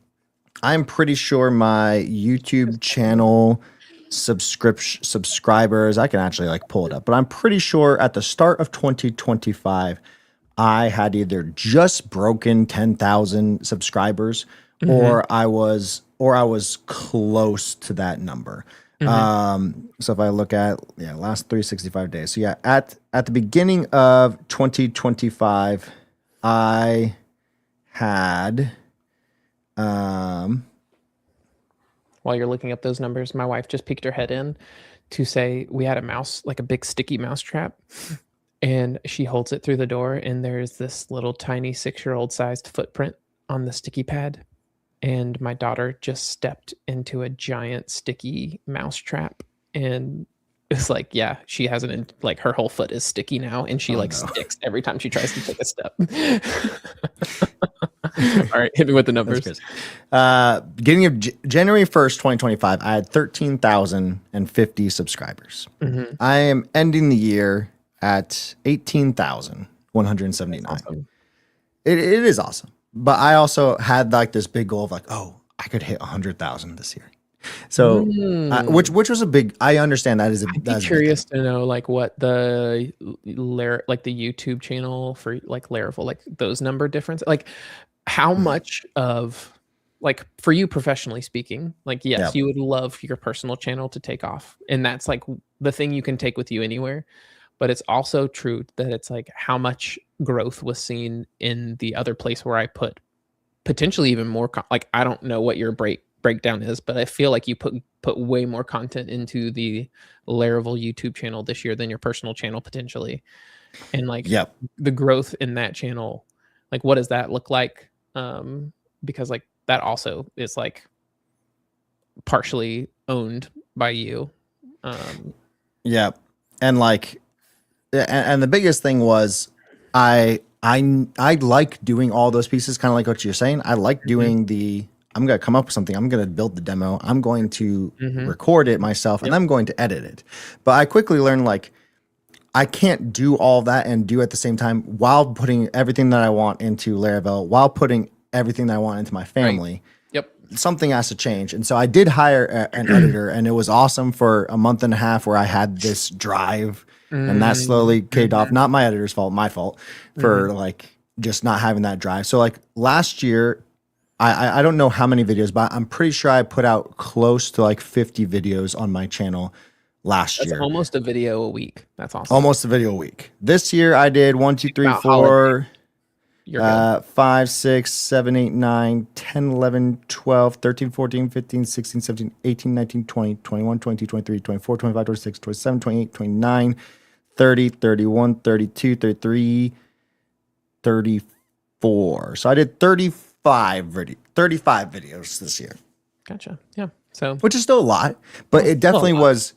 pretty sure my YouTube channel subscribers, I can actually like pull it up, but I'm pretty sure at the start of 2025, I had either just broken 10,000 subscribers, mhm, or I was close to that number. mhm. So if I look at last 365 days. So yeah, at the beginning of 2025, I had While you're looking up those numbers, my wife just peeked her head in to say we had a mouse, like a big sticky mouse trap, and she holds it through the door, and there's this little tiny 6-year-old sized footprint on the sticky pad, and my daughter just stepped into a giant sticky mouse trap, and it's like, yeah, she has like her whole foot is sticky now, and she oh like no. sticks every time she tries to take a step. All right, hit me with the That's numbers. crazy. Beginning of January 1st, 2025, I had 13,050 subscribers. Mhm. I am ending the year at 18,179. Awesome. It is awesome. But I also had like this big goal of like, oh, I could hit 100,000 this year. So, Mm. which was a big, I understand that is a, I'd be that is a big thing. curious to know like what the like the YouTube channel for like Laravel, like those number difference, like how Mhm. much of like for you professionally speaking, like Yeah. yes, you would love your personal channel to take off, and that's like the thing you can take with you anywhere. But it's also true that it's like how much growth was seen in the other place where I put potentially even more like I don't know what your breakdown is, but I feel like you put way more content into the Laravel YouTube channel this year than your personal channel potentially. And like Yep. the growth in that channel, like what does that look like? Because like that also is like partially owned by you. Um, Yep. And like, and the biggest thing was I like doing all those pieces, kind of like what you're saying. I like mhm, doing I'm gonna come up with something, I'm gonna build the demo, I'm going to mhm, record it myself, and yep, I'm going to edit it. But I quickly learned like I can't do all that and do at the same time while putting everything that I want into Laravel, while putting everything that I want into my right, family. yep, Something has to change. And so I did hire an editor, and it was awesome for a month and a half where I had this drive, and that mm, slowly paid off. mhm, Not my editor's fault, my fault mhm. for like just not having that drive. So like last year, I don't know how many videos, but I'm pretty sure I put out close to like 50 videos on my channel last That's year. almost a video a week. That's awesome. Almost a video a week. This year I did one, two, Think three, about holiday. four, You're good. 5, 6, 7, 8, 9, 10, 11, 12, 13, 14, 15, 16, 17, 18, 19, 20, 21, 22, 23, 24, 25, 26, 27, 28, 29, 30, 31, 32, 33, 34. So I did 35 videos this year. Gotcha. Yeah. So, which is still a lot, but it still a definitely lot. was.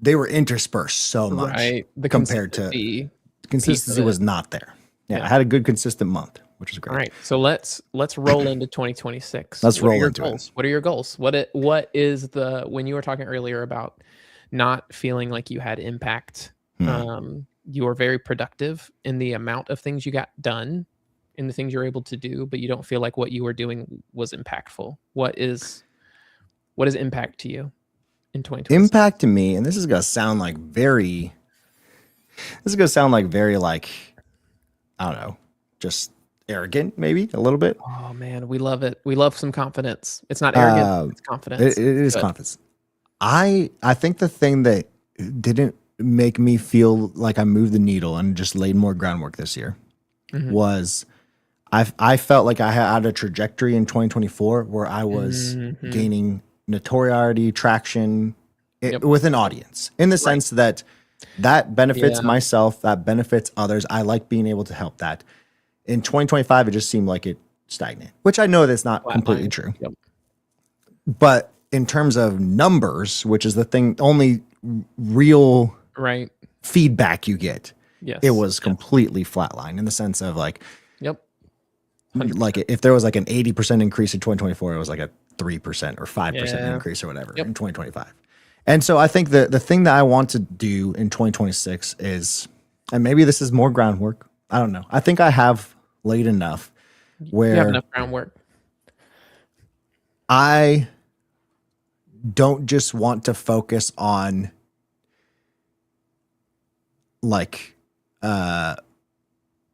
They were interspersed so much Right. The compared to consistency piece of consistency it. was not there. Yeah, I Yeah. had a good consistent month, which is All great. right. So let's roll into 2026. Let's What are roll your into it. goals? What are your goals? What is the when you were talking earlier about not feeling like you had impact, you were very productive in the amount of things you got done, in the things you're able to do, but you don't feel like what you were doing was impactful. What is impact to you in 2026? Impact to me, and this is gonna sound like very. This is gonna sound like very like I don't know, just arrogant, maybe a little bit. Oh man, we love it. We love some confidence. It's not arrogant, it's It confidence. is Good. confidence. I think the thing that didn't make me feel like I moved the needle and just laid more groundwork this year Mhm. was I felt like I had a trajectory in 2024 where I was Mhm. gaining notoriety, traction Yep. with an audience in the Right. sense that that benefits Yeah. myself, that benefits others. I like being able to help that. In 2025, it just seemed like it stagnant, which I know that's not completely Flatline. true. Yep. But in terms of numbers, which is the thing, only real Right. feedback you get, it Yes. was Yes. completely flatline in the sense of Yep. like 100%. if there was like an 80% increase in 2024, it was like a 3% or 5% Yeah. increase or whatever Yep. in 2025. And so I think the thing that I want to do in 2026 is, and maybe this is more groundwork. I don't know. I think I have laid enough You have where enough groundwork. I don't just want to focus on like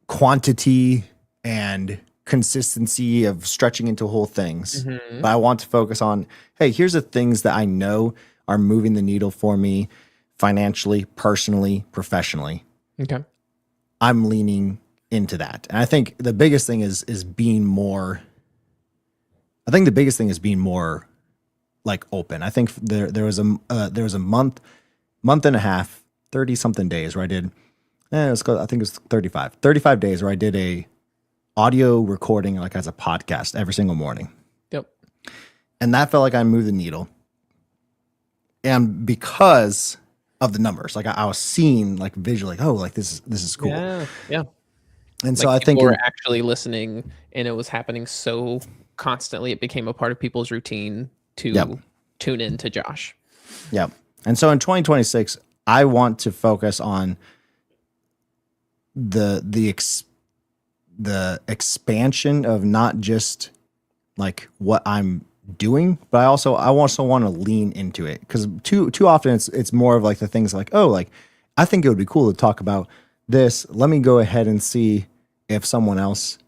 quantity and consistency of stretching into whole things, Mhm. but I want to focus on, hey, here's the things that I know are moving the needle for me financially, personally, professionally. Okay. I'm leaning into that. And I think the biggest thing is being more I think the biggest thing is being more like open. I think there was a month and a half, 30 something days where I did I think it was 35 days where I did a audio recording like as a podcast every single morning. Yep. And that felt like I moved the needle. And because of the numbers, like I was seeing like visually, like, oh, like this is cool. Yeah. Yeah. And so Like I think people were actually listening and it was happening so constantly it became a part of people's routine yep, to tune in to Josh. yep. And so in 2026, I want to focus on the expansion of not just like what I'm doing, but I also want to lean into it because too often it's more of like the things like, oh, like I think it would be cool to talk about this. Let me go ahead and see if someone else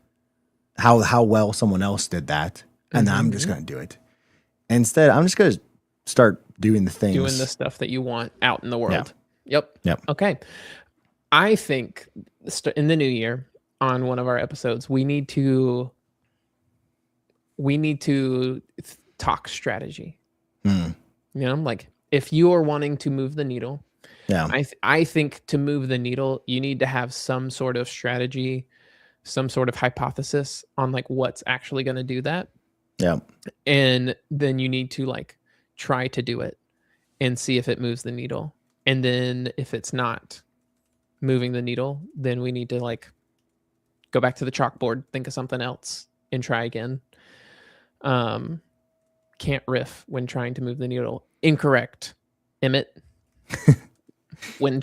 how well someone else did that, and then I'm just Mhm. gonna do it. Instead, I'm just gonna start doing the things. Doing the stuff that you want out in the Yeah. world. Yep. Yep. Okay. I think in the new year on one of our episodes, we need to talk strategy. Mm. Like if you are wanting to move the needle, Yeah. I think to move the needle, you need to have some sort of strategy, some sort of hypothesis on like what's actually going to do that. Yeah. And then you need to like try to do it and see if it moves the needle. And then if it's not moving the needle, then we need to like go back to the chalkboard, think of something else and try again. Can't riff when trying to move the needle. Incorrect. Emmett. When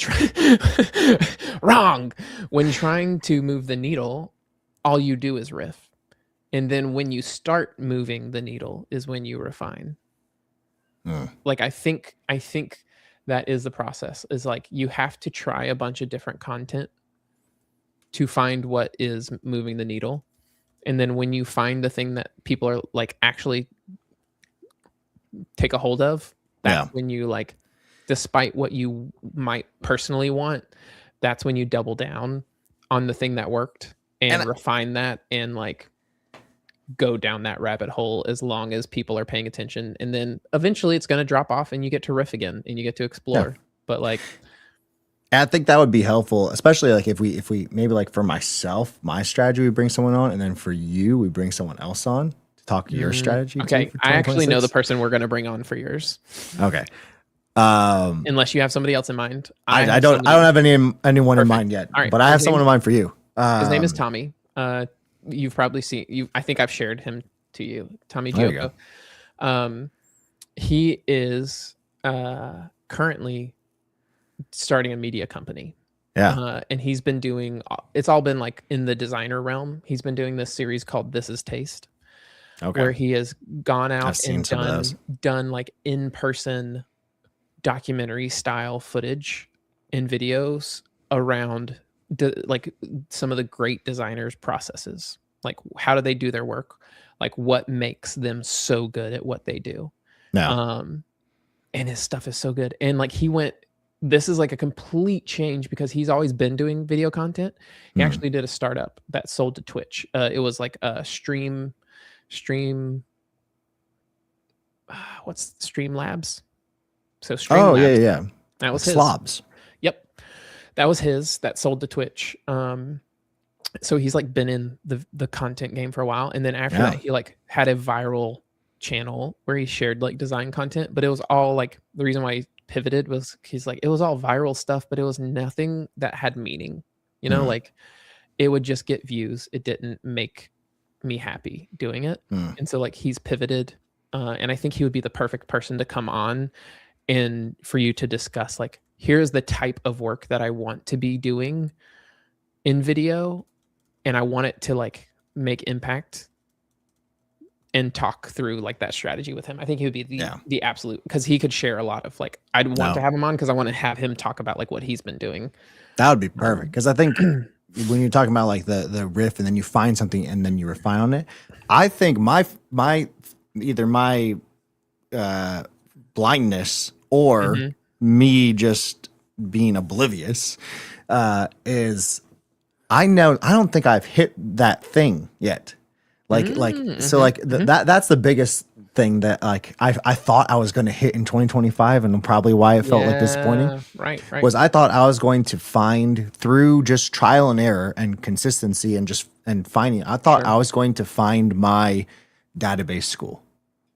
wrong. When trying to move the needle, all you do is riff. And then when you start moving the needle is when you refine. Like I think that is the process. Is like you have to try a bunch of different content to find what is moving the needle. And then when you find the thing that people are like actually take a hold of, that's Yeah. when you like, despite what you might personally want, that's when you double down on the thing that worked and refine that and like go down that rabbit hole as long as people are paying attention. And then eventually it's going to drop off and you get to riff again and you get to explore. But like, I think that would be helpful, especially like if we maybe like for myself, my strategy, we bring someone on, and then for you, we bring someone else on talk your strategy too Okay, for I actually know the 2026? person we're going to bring on for yours, Okay. unless you have somebody else in mind. I have don't somebody. have anyone in Perfect. mind yet, All right, but I have someone in mind for you. his name is Tommy. You've probably seen you. I think I've shared him to you, Tommy There you Gioco. go. He is currently starting a media company. Yeah. And he's been doing. It's all been like in the designer realm. He's been doing this series called This Is Taste, Okay. where he has gone out I've seen and some of those. done like in-person documentary style footage and videos around like some of the great designers' processes. Like, how do they do their work? Like, what makes them so good at what they do? No. And his stuff is so good. And like, this is like a complete change because he's always been doing video content. He actually did a startup that sold to Twitch. It was like a stream, what's Streamlabs? So Streamlabs. Oh yeah. That was his. Slobs. Yep. That was his that sold to Twitch. So he's like been in the content game for a while. And then after that, he like had a viral channel where he shared like design content, but it was all like, the reason why he pivoted was he's like, it was all viral stuff, but it was nothing that had meaning, like it would just get views. It didn't make me happy doing it. And so like he's pivoted, and I think he would be the perfect person to come on and for you to discuss like, here's the type of work that I want to be doing in video, and I want it to like make impact, and talk through like that strategy with him. I think he would be the absolute, because he could share a lot of like, I'd want to have him on because I want to have him talk about like what he's been doing. That would be perfect, because I think when you're talking about like the riff and then you find something and then you refine on it, I think my blindness or me just being oblivious is I don't think I've hit that thing yet. That's the biggest thing that like I thought I was going to hit in 2025, and probably why it felt like disappointing. Right. Was I thought I was going to find through just trial and error and consistency and finding. I thought I was going to find my database school,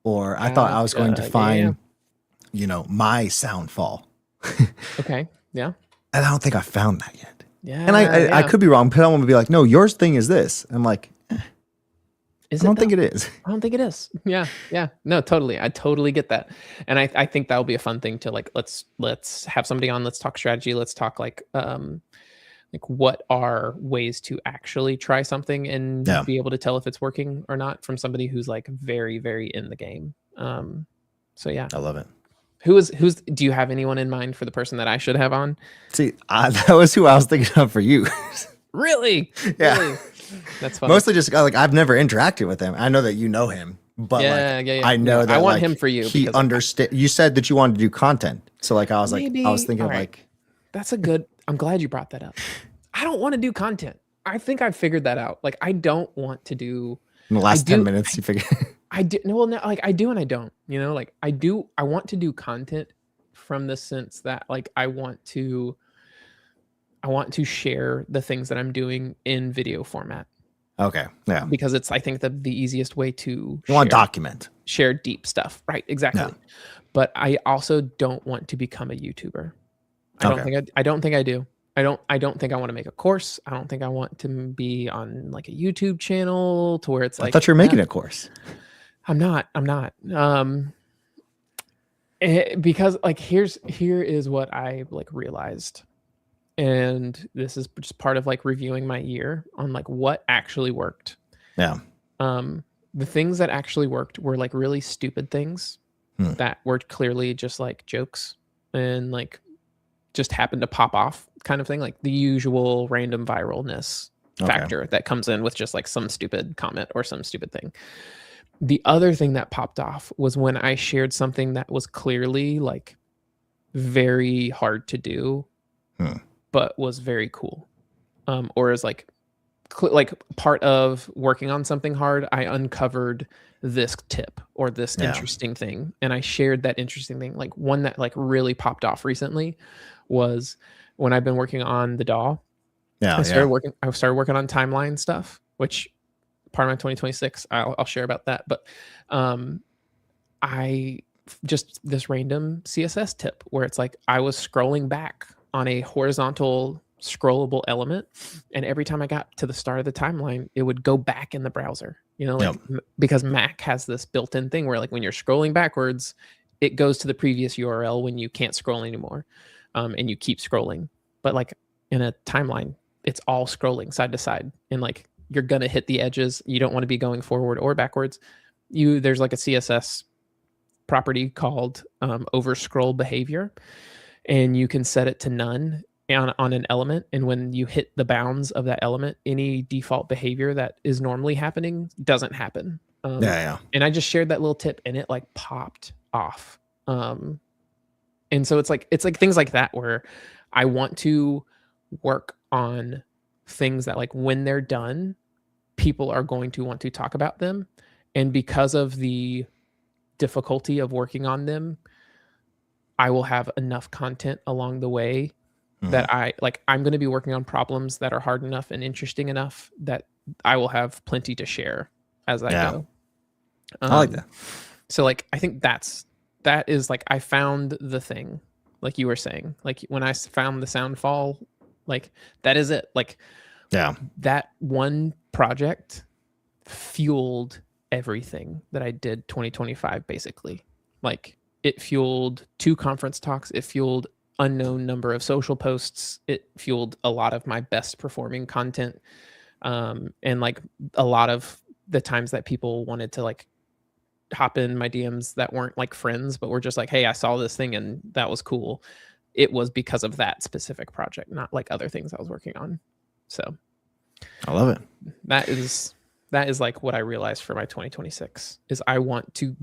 or I thought I was going to find, my sound fall. Okay. Yeah. And I don't think I found that yet. Yeah. And I could be wrong. But I want to be like, no, yours thing is this. I'm like, I don't think it is. I don't think it is. Yeah. No, totally. I totally get that. And I think that'll be a fun thing to like, let's have somebody on, let's talk strategy. Let's talk like what are ways to actually try something and be able to tell if it's working or not from somebody who's like very, very in the game. So yeah. I love it. Do you have anyone in mind for the person that I should have on? See, that was who I was thinking of for you. Really? Yeah. Really? That's funny. Mostly just like I've never interacted with him. I know that you know him, but I know that I want him for you. He understand. You said that you wanted to do content, so like I was I was thinking like that's a good. I'm glad you brought that up. I don't want to do content. I think I've figured that out. Like I don't want to do. In the last 10 minutes, you figured. I do. No, well, no, like I do and I don't. Like I do. I want to do content from the sense that like I want to share the things that I'm doing in video format. Okay. Yeah. Because it's, I think, the easiest way to want to document. Share deep stuff. Right. Exactly. Yeah. But I also don't want to become a YouTuber. I don't think I do. I don't think I want to make a course. I don't think I want to be on like a YouTube channel to where it's like, I thought you were making a course. I'm not. Because like here is what I like realized. And this is just part of like reviewing my year on like what actually worked. Yeah. The things that actually worked were like really stupid things that were clearly just like jokes and like just happened to pop off kind of thing. Like the usual random viralness factor that comes in with just like some stupid comment or some stupid thing. The other thing that popped off was when I shared something that was clearly like very hard to do, but was very cool. Or is like part of working on something hard, I uncovered this tip or this interesting thing. And I shared that interesting thing. Like one that like really popped off recently was when I've been working on the DAW. I started working on timeline stuff, which part of my 2026. I'll share about that. But I just this random CSS tip where it's like I was scrolling back on a horizontal scrollable element, and every time I got to the start of the timeline, it would go back in the browser. Like because Mac has this built-in thing where like when you're scrolling backwards, it goes to the previous URL when you can't scroll anymore, and you keep scrolling. But like in a timeline, it's all scrolling side to side, and like you're gonna hit the edges. You don't want to be going forward or backwards. There's like a CSS property called over scroll behavior, and you can set it to none on an element, and when you hit the bounds of that element, any default behavior that is normally happening doesn't happen. And I just shared that little tip, and it like popped off. And so it's like things like that where I want to work on things that like when they're done, people are going to want to talk about them, and because of the difficulty of working on them, I will have enough content along the way that I'm going to be working on problems that are hard enough and interesting enough that I will have plenty to share as I go. I like that. So like, I think that is like, I found the thing, like you were saying, like when I found the sound fall, like that is it. Like, that one project fueled everything that I did 2025, basically. Like it fueled 2 conference talks. It fueled unknown number of social posts. It fueled a lot of my best performing content. And like a lot of the times that people wanted to like hop in my DMs that weren't like friends, but were just like, hey, I saw this thing and that was cool. It was because of that specific project, not like other things I was working on. So I love it. That is like what I realized for my 2026 is I want to,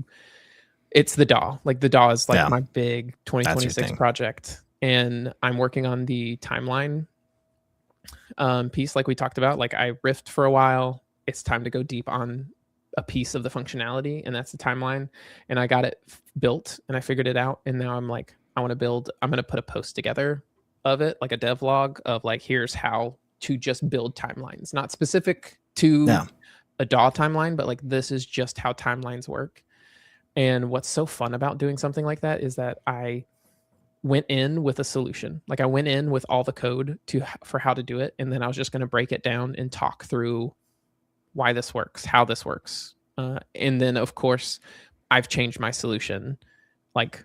it's the DAW. Like the DAW is like my big 2026 project. And I'm working on the timeline piece like we talked about. Like I riffed for a while. It's time to go deep on a piece of the functionality, and that's the timeline. And I got it built and I figured it out. And now I'm like, I'm going to put a post together of it, like a devlog of like, here's how to just build timelines, not specific to a DAW timeline, but like, this is just how timelines work. And what's so fun about doing something like that is that I went in with a solution. Like I went in with all the code for how to do it. And then I was just going to break it down and talk through why this works, how this works. And then of course I've changed my solution like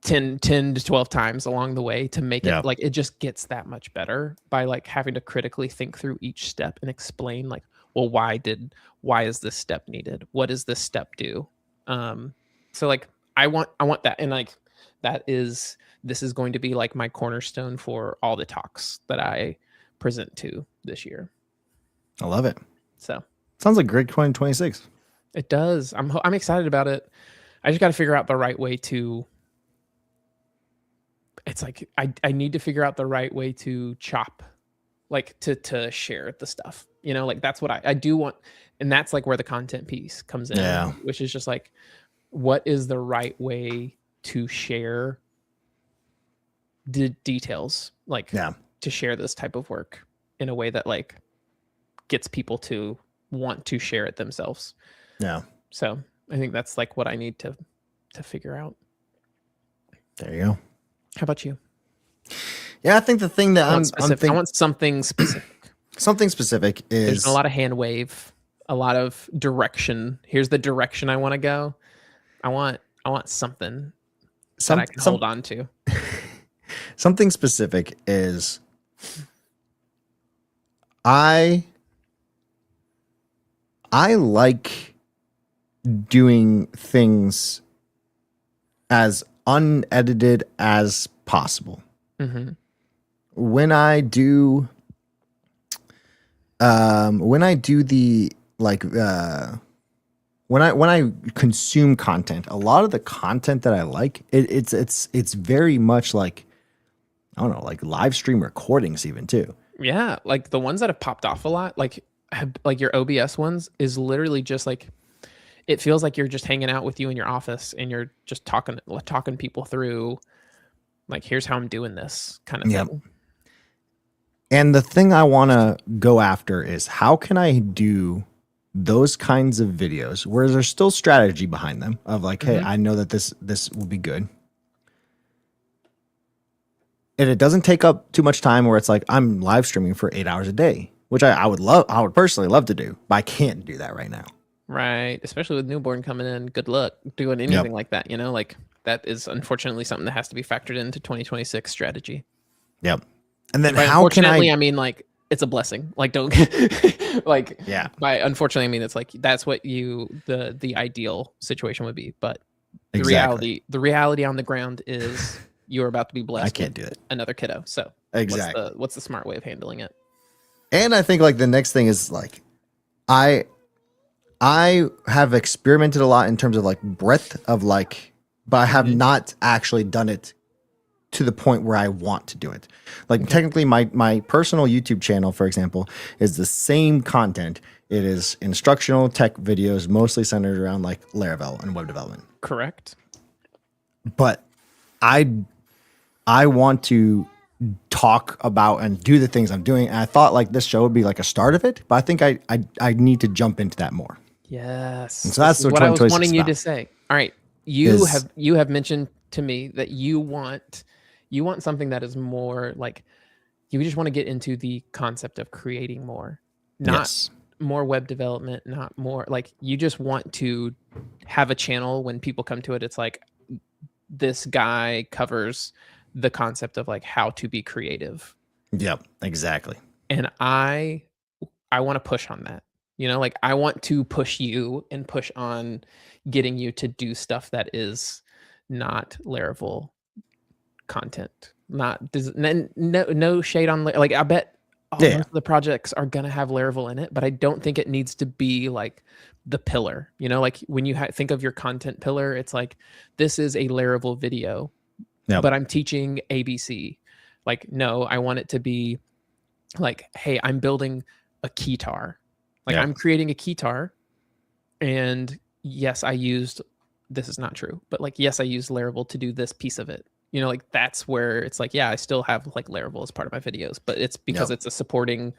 10 to 12 times along the way to make it like, it just gets that much better by like having to critically think through each step and explain like, well, why is this step needed? What does this step do? So like, I want that. And like, this is going to be like my cornerstone for all the talks that I present to this year. I love it. So sounds like great 2026. It does. I'm excited about it. I just got to figure out the right way to, it's like, I need to figure out the right way to chop, like to share the stuff, like that's what I do want. And that's like where the content piece comes in, which is just like, what is the right way to share the details, like to share this type of work in a way that like gets people to want to share it themselves. So I think that's like what I need to figure out. There you go. How about you? Yeah, I think the thing that I want something specific. Something specific is there's a lot of hand wave, a lot of direction. Here's the direction I want to go. I want something that I can hold on to. Something specific is I like doing things as unedited as possible. Mm-hmm. When I do the like when I consume content, a lot of the content that I like, it's very much like, I don't know, like live stream recordings even too. Yeah, like the ones that have popped off a lot, like your OBS ones is literally just like, it feels like you're just hanging out with you in your office and you're just talking people through like, here's how I'm doing this kind of thing. And the thing I want to go after is how can I do those kinds of videos where there's still strategy behind them of like, hey, Mhm. I know that this will be good. And it doesn't take up too much time where it's like I'm live streaming for 8 hours a day, which I would personally love to do, but I can't do that right now. Right. Especially with newborn coming in. Good luck doing Yep. anything like that, you know? Like that is unfortunately something that has to be factored into 2026 strategy. Yep. And then And by how can unfortunately, I I mean like it's a blessing. Like don't like Yeah. by unfortunately I mean it's like that's what the ideal situation would be. But Exactly. the reality on the ground is you're about to be I blessed with can't do it. another kiddo. So Exactly. what's the smart way of handling it? And I think like the next thing is like I I have experimented a lot in terms of like breadth of like, but I have Mhm. not actually done it to the point where I want to do it. Like Okay. technically my personal YouTube channel, for example, is the same content. It is instructional tech videos, mostly centered around like Laravel and web development. Correct. But I I want to talk about and do the things I'm doing. And I thought like this show would be like a start of it, but I think I need to jump into that more. And Yes. so This that's is what what I was 2026 is wanting you about. to say. All right. Is You have mentioned to me that you want something that is more like you just want to get into the concept of creating more, not yes. more web development, not more like you just want to have a channel when people come to it. It's like this guy covers the concept of like how to be creative. Yep. Exactly. And I want to push on that. You know, like I want to push you and push on getting you to do stuff that is not Laravel content. Not does no shade on like I bet Yeah. most of the projects are gonna have Laravel in it, but I don't think it needs to be like the pillar. You know, like when you think of your content pillar, it's like this is a Laravel video, Yep. but I'm teaching ABC. Like no, I want it to be like, hey, I'm building a keytar. Like Yep. I'm creating a keytar, and yes, I used this is not true, but like yes, I used Laravel to do this piece of it. You know, like that's where it's like, yeah, I still have like Laravel as part of my videos, but it's because Yep. it's a supporting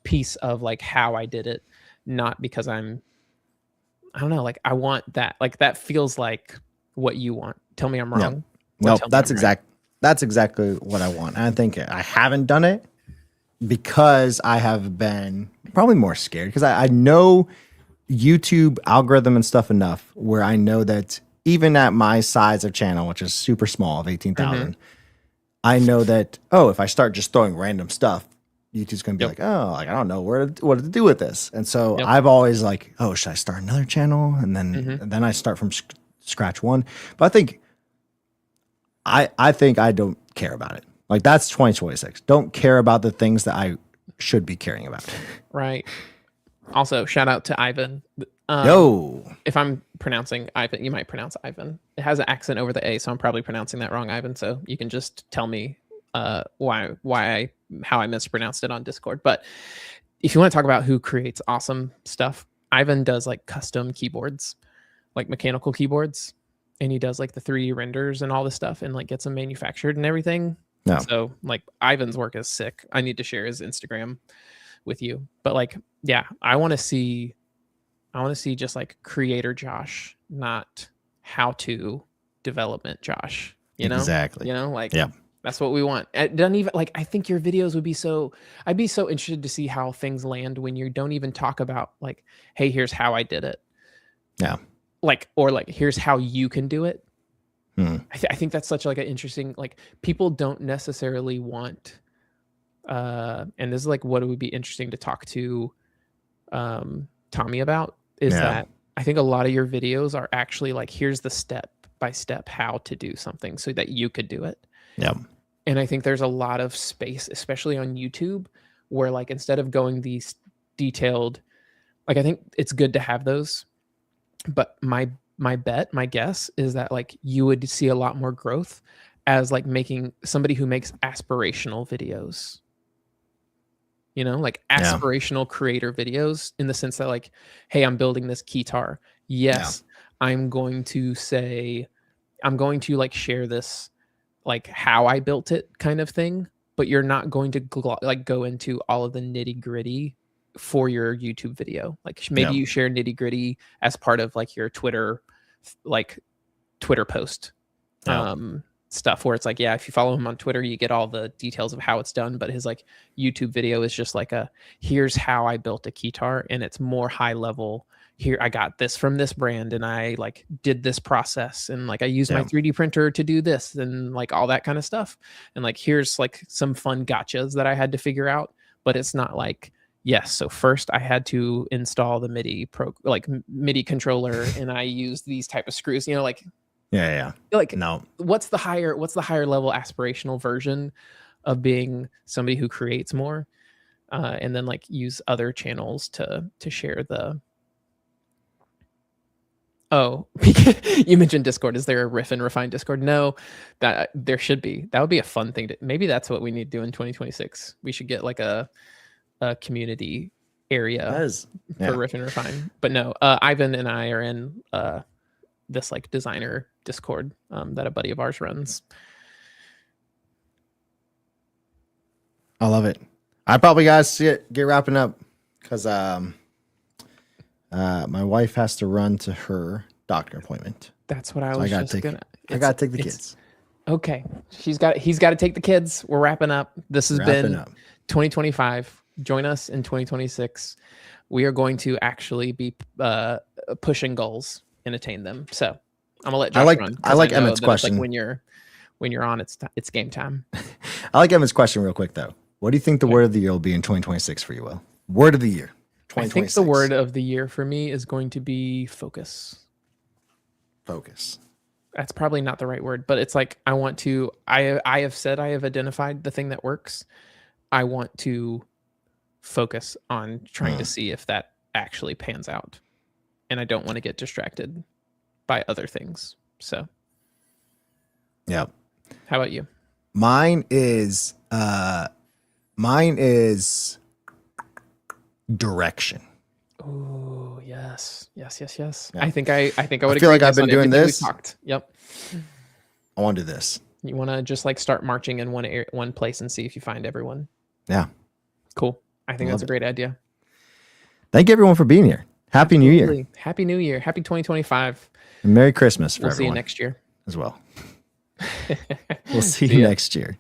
piece of like how I did it, not because I don't know, like I want that. Like that feels like what you want. Tell me I'm Yep. wrong, or Nope. tell me I'm right. That's exactly what I want. And I think I haven't done it because I have been probably more scared because I know YouTube algorithm and stuff enough where I know that even at my size of channel, which is super small of Mm-hmm. 18,000, I know that, oh, if I start just throwing random stuff, YouTube's going to be Yep. like, oh, like, I don't know what to do with this. And so Yep. I've always like, oh, should I start another channel? And Mm-hmm. then I start from scratch one. But I think I don't care about it. Like that's 2026. Don't care about the things that I should be caring about. Right. Also, shout out to Ivan. Yo. If I'm pronouncing Ivan, you might pronounce Ivan. It has an accent over the A, so I'm probably pronouncing that wrong, Ivan. So you can just tell me how I mispronounced it on Discord. But if you want to talk about who creates awesome stuff, Ivan does like custom keyboards, like mechanical keyboards, and he does like the 3D renders and all this stuff and like gets them manufactured and everything. No. So like Ivan's work is sick. I need to share his Instagram with you. But like, yeah, I want to see just like creator Josh, not how to development Josh. Exactly. Like Yeah. that's what we want. It doesn't even like I think your videos would be so I'd be so interested to see how things land when you don't even talk about like, hey, here's how I did it. Yeah. Like or like here's how you can do it. Hmm. I think that's such like an interesting like people don't necessarily want and this is like what it would be interesting to talk to Tommy about is Yeah. that I think a lot of your videos are actually like here's the step by step how to do something so that you could do it. Yeah. And I think there's a lot of space, especially on YouTube, where like instead of going these detailed, like I think it's good to have those, but my guess is that like you would see a lot more growth as like making somebody who makes aspirational videos. You know, like Yeah. aspirational creator videos in the sense that like, hey, I'm building this keytar. Yes, I'm going to like share this like how I built it kind of thing, but you're not going to like go into all of the nitty gritty for your YouTube video. Like maybe you share nitty gritty as part of like your Twitter post stuff, where it's like, yeah, if you follow him on Twitter, you get all the details of how it's done. But his like YouTube video is just like here's how I built a keytar, and it's more high level. Here, I got this from this brand, and I like did this process, and like I used my 3D printer to do this, and like all that kind of stuff. And like, here's like some fun gotchas that I had to figure out. But it's not like, yes, so first I had to install the MIDI controller, and I used these type of screws, like like no, what's the higher level aspirational version of being somebody who creates more, and then like use other channels to share the. Oh, you mentioned Discord. Is there a Riff and Refine Discord? No, that there should be. That would be a fun thing to. Maybe that's what we need to do in 2026. We should get like a community area for Riff and Refine. But no, Ivan and I are in this like designer Discord that a buddy of ours runs. I love it. I probably guys get wrapping up because my wife has to run to her doctor appointment. That's what I was just gonna. I gotta take the kids. Okay, he's got to take the kids. We're wrapping up. This has been 2025. Join us in 2026. We are going to actually be pushing goals and attain them. So I'm gonna let Josh run. I like Emmett's question. Like when you're on, it's game time. I like Emmett's question real quick though. What do you think the word of the year will be in 2026 for you, Will? Word of the year. I think the word of the year for me is going to be focus. Focus. That's probably not the right word, but it's like I have said I have identified the thing that works. I want to focus on trying to see if that actually pans out. And I don't want to get distracted by other things. So. Yeah. How about you? Mine is direction. Oh, yes. Yeah. I think I feel would agree. like I've been doing this. We talked. Yep. I want to do this. You want to just like start marching in one place and see if you find everyone. Yeah. Cool. I think that's a great idea. Thank you everyone for being here. Happy New Year. Happy New Year. Happy 2025. And Merry Christmas for everyone. We'll see you next year as well. We'll see you next year.